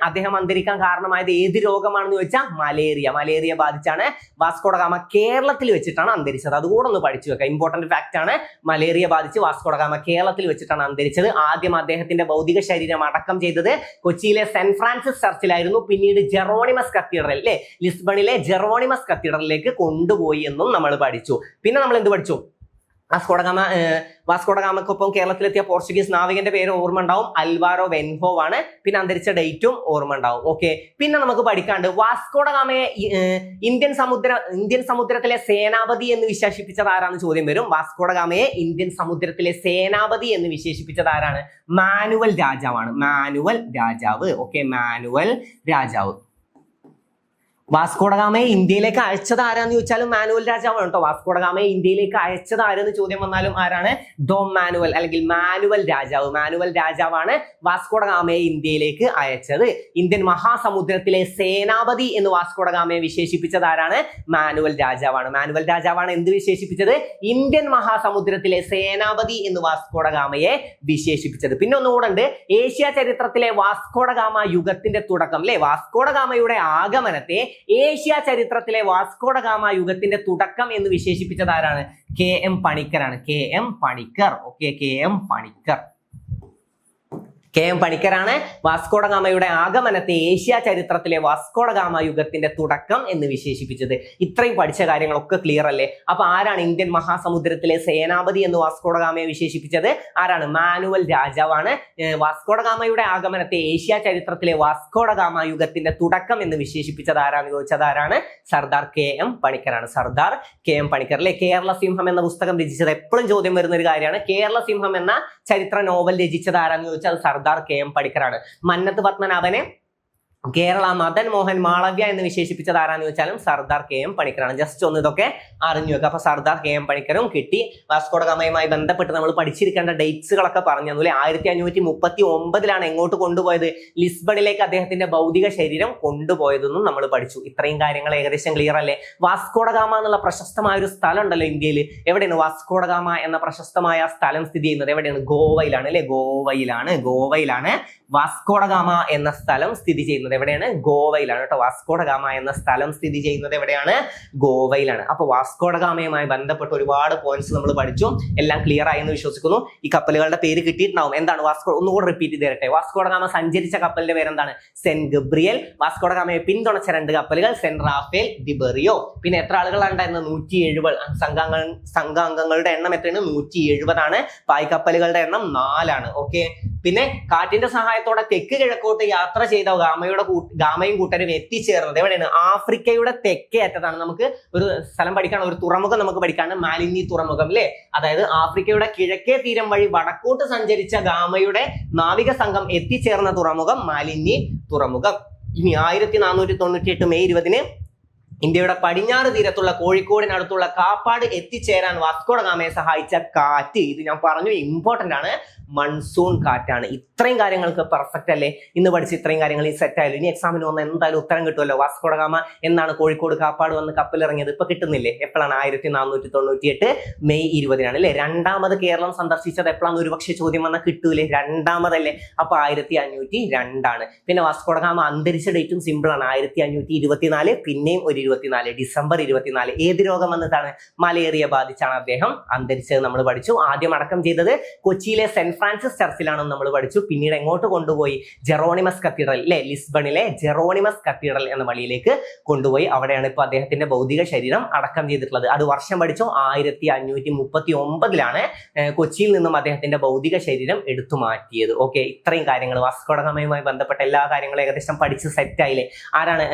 അദ്ദേഹം അന്തരിക്കാൻ കാരണമായത്? ഏത് രോഗമാണെന്ന് ചോദിച്ചാൽ മലേറിയ ബാധിച്ചാണ് വാസ്കോ ഡ ഗാമ കേരളത്തിൽ വെച്ചിട്ടാണ് അന്തരിച്ചത്. അതുകൂടെ ഒന്ന് പഠിച്ചു വെക്കാം, ഇമ്പോർട്ടന്റ് ഫാക്ട് ആണ്. മലേറിയ ബാധിച്ച് വാസ്കോ ഡ ഗാമ കേരളത്തിൽ വെച്ചിട്ടാണ് അന്തരിച്ചത്. ആദ്യം അദ്ദേഹത്തിന്റെ ഭൗതിക ശരീരം അടക്കം ചെയ്തത് കൊച്ചിയിലെ സെന്റ് ഫ്രാൻസിസ് ചർച്ചിലായിരുന്നു. പിന്നീട് ജെറോണിമസ് കത്തീഡ്രൽ അല്ലെ, ലിസ്ബണിലെ ജെറോണിമസ് കത്തീഡ്രലിലേക്ക് കൊണ്ടുപോയി എന്നും നമ്മൾ പഠിച്ചു. പിന്നെ നമ്മൾ എന്ത് പഠിച്ചു? വാസ്കോ ഡ ഗാമക്കൊപ്പം കേരളത്തിലെത്തിയ പോർച്ചുഗീസ് നാവികന്റെ പേര് ഓർമ്മ ഉണ്ടാവും, അൽവാരോ വെൻഹോ ആണ്. പിന്നെ അന്തരിച്ച ഡേറ്റും ഓർമ്മ ഉണ്ടാവും. ഓക്കെ, പിന്നെ നമുക്ക് പഠിക്കാണ്ട് വാസ്കോ ഡ ഗാമയെ ഇന്ത്യൻ സമുദ്രത്തിലെ സേനാപതി എന്ന് വിശേഷിപ്പിച്ചത് ആരാന്ന് ചോദ്യം വരും. വാസ്കോ ഡ ഗാമയെ ഇന്ത്യൻ സമുദ്രത്തിലെ സേനാപതി എന്ന് വിശേഷിപ്പിച്ചത് ആരാണ്? മാനുവൽ രാജാവാണ്. മാനുവൽ രാജാവ്. ഓക്കെ, മാനുവൽ രാജാവ്. വാസ്കോ ഡ ഗാമയെ ഇന്ത്യയിലേക്ക് അയച്ചത് ആരാന്ന് ചോദിച്ചാലും മാനുവൽ രാജാവാണ് കേട്ടോ. വാസ്കോ ഡ ഗാമയെ ഇന്ത്യയിലേക്ക് അയച്ചത് ആരെന്ന് ചോദ്യം വന്നാലും ആരാണ്? ഡോം മാനുവൽ അല്ലെങ്കിൽ മാനുവൽ രാജാവ്. മാനുവൽ രാജാവാണ് വാസ്കോ ഡ ഗാമയെ ഇന്ത്യയിലേക്ക് അയച്ചത്. ഇന്ത്യൻ മഹാസമുദ്രത്തിലെ സേനാപതി എന്ന് വാസ്കോ ഡ ഗാമയെ വിശേഷിപ്പിച്ചത് ആരാണ്? മാനുവൽ രാജാവാണ്. മാനുവൽ രാജാവാണ് എന്ത് വിശേഷിപ്പിച്ചത്? ഇന്ത്യൻ മഹാസമുദ്രത്തിലെ സേനാപതി എന്ന് വാസ്കോ ഡ ഗാമയെ വിശേഷിപ്പിച്ചത്. പിന്നെ ഒന്നുകൂടെ ഉണ്ട്, ഏഷ്യ ചരിത്രത്തിലെ വാസ്കോ ഡ ഗാമ യുഗത്തിന്റെ തുടക്കം അല്ലെ, വാസ്കോ ഡ ഗാമയുടെ ആഗമനത്തെ ഏഷ്യ ചരിത്രത്തിലെ വാസ്കോ ഡ ഗാമ യുഗത്തിന്റെ തുടക്കം എന്ന് വിശേഷിപ്പിച്ചത് ആരാണ്? KM പണിക്കറാണ്. KM Panikkar. Okay, KM Panikkar. KM പണിക്കരാണ് വാസ്കോ ഡ ഗാമയുടെ ആഗമനത്തെ ഏഷ്യ ചരിത്രത്തിലെ വാസ്കോ ഡ ഗാമ യുഗത്തിന്റെ തുടക്കം എന്ന് വിശേഷിപ്പിച്ചത്. ഇത്രയും പഠിച്ച കാര്യങ്ങളൊക്കെ ക്ലിയർ അല്ലേ? അപ്പൊ ആരാണ് ഇന്ത്യൻ മഹാസമുദ്രത്തിലെ സേനാപതി എന്ന് വാസ്കോ ഡ ഗാമയെ വിശേഷിപ്പിച്ചത്? ആരാണ്? മാനുവൽ രാജാവാണ്. വാസ്കോ ഡ ഗാമയുടെ ആഗമനത്തെ ഏഷ്യ ചരിത്രത്തിലെ വാസ്കോ ഡ ഗാമ യുഗത്തിന്റെ തുടക്കം എന്ന് വിശേഷിപ്പിച്ചത് ആരാന്ന് ചോദിച്ചത് ആരാണ്? സർദാർ KM പണിക്കരാണ്. സർദാർ KM പണിക്കർ അല്ലെ. കേരള സിംഹം എന്ന പുസ്തകം രചിച്ചത് എപ്പോഴും ചോദ്യം വരുന്ന ഒരു കാര്യമാണ്. കേരള സിംഹം എന്ന ചരിത്ര നോവൽ രചിച്ചത് ആരാന്ന് ചോദിച്ചാൽ സർദാർ KM പണിക്കറാണ്. മന്നത്ത് പത്മനാഭനെ കേരള മദൻ മോഹൻ മാളവ്യ എന്ന് വിശേഷിപ്പിച്ചത് ആരാന്ന് ചോദിച്ചാലും സർദാർ KM പണിക്കറാണ്. ജസ്റ്റ് ഒന്ന് ഇതൊക്കെ അറിഞ്ഞു വെക്കുക. അപ്പൊ സർദാർ KM പണിക്കരും കിട്ടി. വാസ്കോ ഡ ഗാമയുമായി ബന്ധപ്പെട്ട് നമ്മൾ പഠിച്ചിരിക്കേണ്ട ഡേറ്റ്സുകളൊക്കെ പറഞ്ഞു തന്നു. 1539 എങ്ങോട്ട് കൊണ്ടുപോയത്? ലിസ്ബണിലേക്ക് അദ്ദേഹത്തിന്റെ ഭൗതിക ശരീരം കൊണ്ടുപോയതെന്നും നമ്മൾ പഠിച്ചു. ഇത്രയും കാര്യങ്ങൾ ഏകദേശം ക്ലിയർ അല്ലേ? വാസ്കോ ഡ ഗാമ എന്നുള്ള പ്രശസ്തമായ ഒരു സ്ഥലം ഉണ്ടല്ലോ ഇന്ത്യയിൽ. എവിടെയാണ് വാസ്കോ ഡ ഗാമ എന്ന പ്രശസ്തമായ സ്ഥലം സ്ഥിതി ചെയ്യുന്നത്? എവിടെയാണ്? ഗോവയിലാണ് അല്ലെ. ഗോവയിലാണ് വാസ്കോ ഡ ഗാമ എന്ന സ്ഥലം സ്ഥിതി ചെയ്യുന്നത്. എവിടെയാണ്? ഗോവയിലാണ് കേട്ടോ. വാസ്കോ ഡ ഗാമ എന്ന സ്ഥലം സ്ഥിതി ചെയ്യുന്നത് എവിടെയാണ്? ഗോവയിലാണ്. അപ്പൊ വാസ്കോ ഡ ഗാമയുമായി ബന്ധപ്പെട്ട് ഒരുപാട് പോയിന്റ്സ് നമ്മൾ പഠിച്ചു. എല്ലാം ക്ലിയർ ആയി എന്ന് വിശ്വസിക്കുന്നു. ഈ കപ്പലുകളുടെ പേര് കിട്ടിയിട്ടുണ്ടാവും. എന്താണ് വാസ്കോ? ഒന്നുകൂടെ റിപ്പീറ്റ് ചെയ്ത് തരട്ടെ. വാസ്കോ ഡ ഗാമ സഞ്ചരിച്ച കപ്പലിന്റെ പേരെന്താണ്? Saint Gabriel. വാസ്കോ ഡ ഗാമയെ പിന്തുണച്ച 2 കപ്പലുകൾ സെന്റ് റാഫേൽ, ഡിബെറിയോ. പിന്നെ എത്ര ആളുകളാണ് ഉണ്ടായിരുന്നത്? 170. സംഘാംഗങ്ങളുടെ എണ്ണം എത്രയാണ്? 170 ആണ്. പായ്ക്കപ്പലുകളുടെ എണ്ണം 4 ആണ്. ഓക്കെ, പിന്നെ കാറ്റിന്റെ സഹായത്തോടെ തെക്ക് കിഴക്കോട്ട് യാത്ര ചെയ്ത ഗാമയും കൂട്ടരും എത്തിച്ചേർന്നത് എവിടെയാണ്? ആഫ്രിക്കയുടെ തെക്കേ അറ്റത്താണ്. നമുക്ക് ഒരു സ്ഥലം പഠിക്കാണ്, ഒരു തുറമുഖം നമുക്ക് പഠിക്കാണ്, മാലിന്നി തുറമുഖം അല്ലെ. അതായത് ആഫ്രിക്കയുടെ കിഴക്കേ തീരം വഴി വടക്കോട്ട് സഞ്ചരിച്ച ഗാമയുടെ നാവിക സംഘം എത്തിച്ചേർന്ന തുറമുഖം മാലിന്നി തുറമുഖം. ഇനി 1498 മെയ് 20 ഇന്ത്യയുടെ പടിഞ്ഞാറ് തീരത്തുള്ള കോഴിക്കോടിനടുത്തുള്ള കാപ്പാട് എത്തിച്ചേരാൻ വാസ്കോ ഡ ഗാമയെ സഹായിച്ച കാറ്റ്, ഇത് ഞാൻ പറഞ്ഞു ഇമ്പോർട്ടന്റ് ആണ്, മൺസൂൺ കാറ്റാണ്. ഇത്രയും കാര്യങ്ങൾക്ക് പെർഫെക്റ്റ് അല്ലേ? ഇന്ന് പഠിച്ച ഇത്രയും കാര്യങ്ങൾ ഈ സെറ്റ് ആയാലും ഇനി എക്സാമിന് വന്ന് എന്തായാലും ഉത്തരം കിട്ടുമല്ലോ. വാസ്കോ ഡ ഗാമ എന്നാണ് കോഴിക്കോട് കാപ്പാട് വന്ന് കപ്പലിറങ്ങിയത്? ഇപ്പൊ കിട്ടുന്നില്ലേ? എപ്പോഴാണ്? 1498 മെയ് 20 അല്ലെ. രണ്ടാമത് കേരളം സന്ദർശിച്ചത് എപ്പോഴാണ്? ഒരുപക്ഷെ ചോദ്യം വന്നാൽ കിട്ടൂലേ? രണ്ടാമതല്ലേ? അപ്പൊ 1502 പിന്നെ വാസ്കോ ഡ ഗാമ അന്തരിച്ച ഡേറ്റും സിമ്പിൾ ആണ്. 1524 പിന്നെയും ഒരു 24 ഡിസംബർ 24. ഏത് രോഗം വന്നിട്ടാണ്? മലേറിയ ബാധിച്ചാണ് അദ്ദേഹം അന്തരിച്ചത് നമ്മൾ പഠിച്ചു. ആദ്യം അടക്കം ചെയ്തത് കൊച്ചിയിലെ സെന്റ് ഫ്രാൻസിസ് ചർച്ചിലാണെന്ന് നമ്മൾ പഠിച്ചു. പിന്നീട് എങ്ങോട്ട് കൊണ്ടുപോയി? ജെറോണിമസ് കത്തീഡ്രൽ അല്ലെ, ലിസ്ബണിലെ ജെറോണിമസ് കത്തീഡ്രൽ എന്ന പള്ളിയിലേക്ക് കൊണ്ടുപോയി. അവിടെയാണ് ഇപ്പൊ അദ്ദേഹത്തിന്റെ ഭൗതിക ശരീരം അടക്കം ചെയ്തിട്ടുള്ളത്. അത് വർഷം പഠിച്ചു. 1539 കൊച്ചിയിൽ നിന്നും അദ്ദേഹത്തിന്റെ ഭൗതിക ശരീരം എടുത്തു മാറ്റിയത്. ഓക്കെ, ഇത്രയും കാര്യങ്ങൾ വാസ്കോ ഡ ഗാമയുമായി ബന്ധപ്പെട്ട എല്ലാ കാര്യങ്ങളും ഏകദേശം പഠിച്ച് സെറ്റ് ആയില്ലേ? ആരാണ്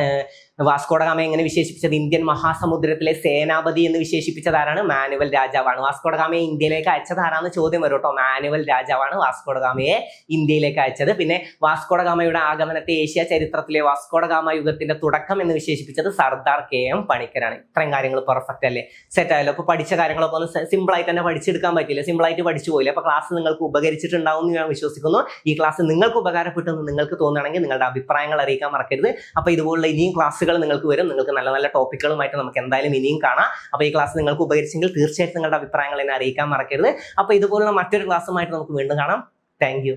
വാസ്കോ ഡ ഗാമയെ എങ്ങനെ വിശേഷിപ്പിച്ചത്? ഇന്ത്യൻ മഹാസമുദ്രത്തിലെ സേനാപതി എന്ന് വിശേഷിപ്പിച്ചത് ആരാണ്? മാനുവൽ രാജാവാണ്. വാസ്കോ ഡ ഗാമയെ ഇന്ത്യയിലേക്ക് അയച്ചത് ആരാന്ന് ചോദ്യം വരും കേട്ടോ. മാനുവൽ രാജാവാണ് വാസ്കോ ഡ ഗാമയെ ഇന്ത്യയിലേക്ക് അയച്ചത്. പിന്നെ വാസ്കോ ഡ ഗാമയുടെ ആഗമനത്തെ ഏഷ്യ ചരിത്രത്തിലെ വാസ്കോ ഡ ഗാമ യുഗത്തിന്റെ തുടക്കം എന്ന് വിശേഷിപ്പിച്ചത് സർദാർ KM പണിക്കരാണ്. ഇത്രയും കാര്യങ്ങൾ പെർഫെക്റ്റ് അല്ലേ? സെറ്റ് ആയല്ലോ. അപ്പൊ പഠിച്ച കാര്യങ്ങളൊക്കെ ഒന്ന് സിമ്പിൾ ആയിട്ട് തന്നെ പഠിച്ചെടുക്കാൻ പറ്റില്ല, സിമ്പിൾ ആയിട്ട് പഠിച്ചു പോയില്ല. അപ്പൊ ക്ലാസ് നിങ്ങൾക്ക് ഉപകരിച്ചിട്ടുണ്ടാവും എന്ന് ഞാൻ വിശ്വസിക്കുന്നു. ഈ ക്ലാസ് നിങ്ങൾക്ക് ഉപകാരപ്പെട്ടെന്ന് നിങ്ങൾക്ക് തോന്നുകയാണെങ്കിൽ നിങ്ങളുടെ അഭിപ്രായങ്ങൾ അറിയിക്കാൻ മറക്കരുത്. അപ്പൊ ഇതുപോലുള്ള ഇനിയും ക്ലാസ്സുകൾ നിങ്ങൾക്ക് വരും. നിങ്ങൾക്ക് നല്ല നല്ല ടോപ്പിക്കുകളുമായിട്ട് നമുക്ക് എന്തായാലും ഇനിയും കാണാം. അപ്പൊ ഈ ക്ലാസ് നിങ്ങൾക്ക് ഉപകരിച്ചെങ്കിൽ തീർച്ചയായിട്ടും നിങ്ങളുടെ അഭിപ്രായങ്ങൾ എന്നെ അറിയിക്കാൻ മറക്കരുത്. അപ്പൊ ഇതുപോലുള്ള മറ്റൊരു ക്ലാസ്സുമായിട്ട് നമുക്ക് വീണ്ടും കാണാം. Thank you.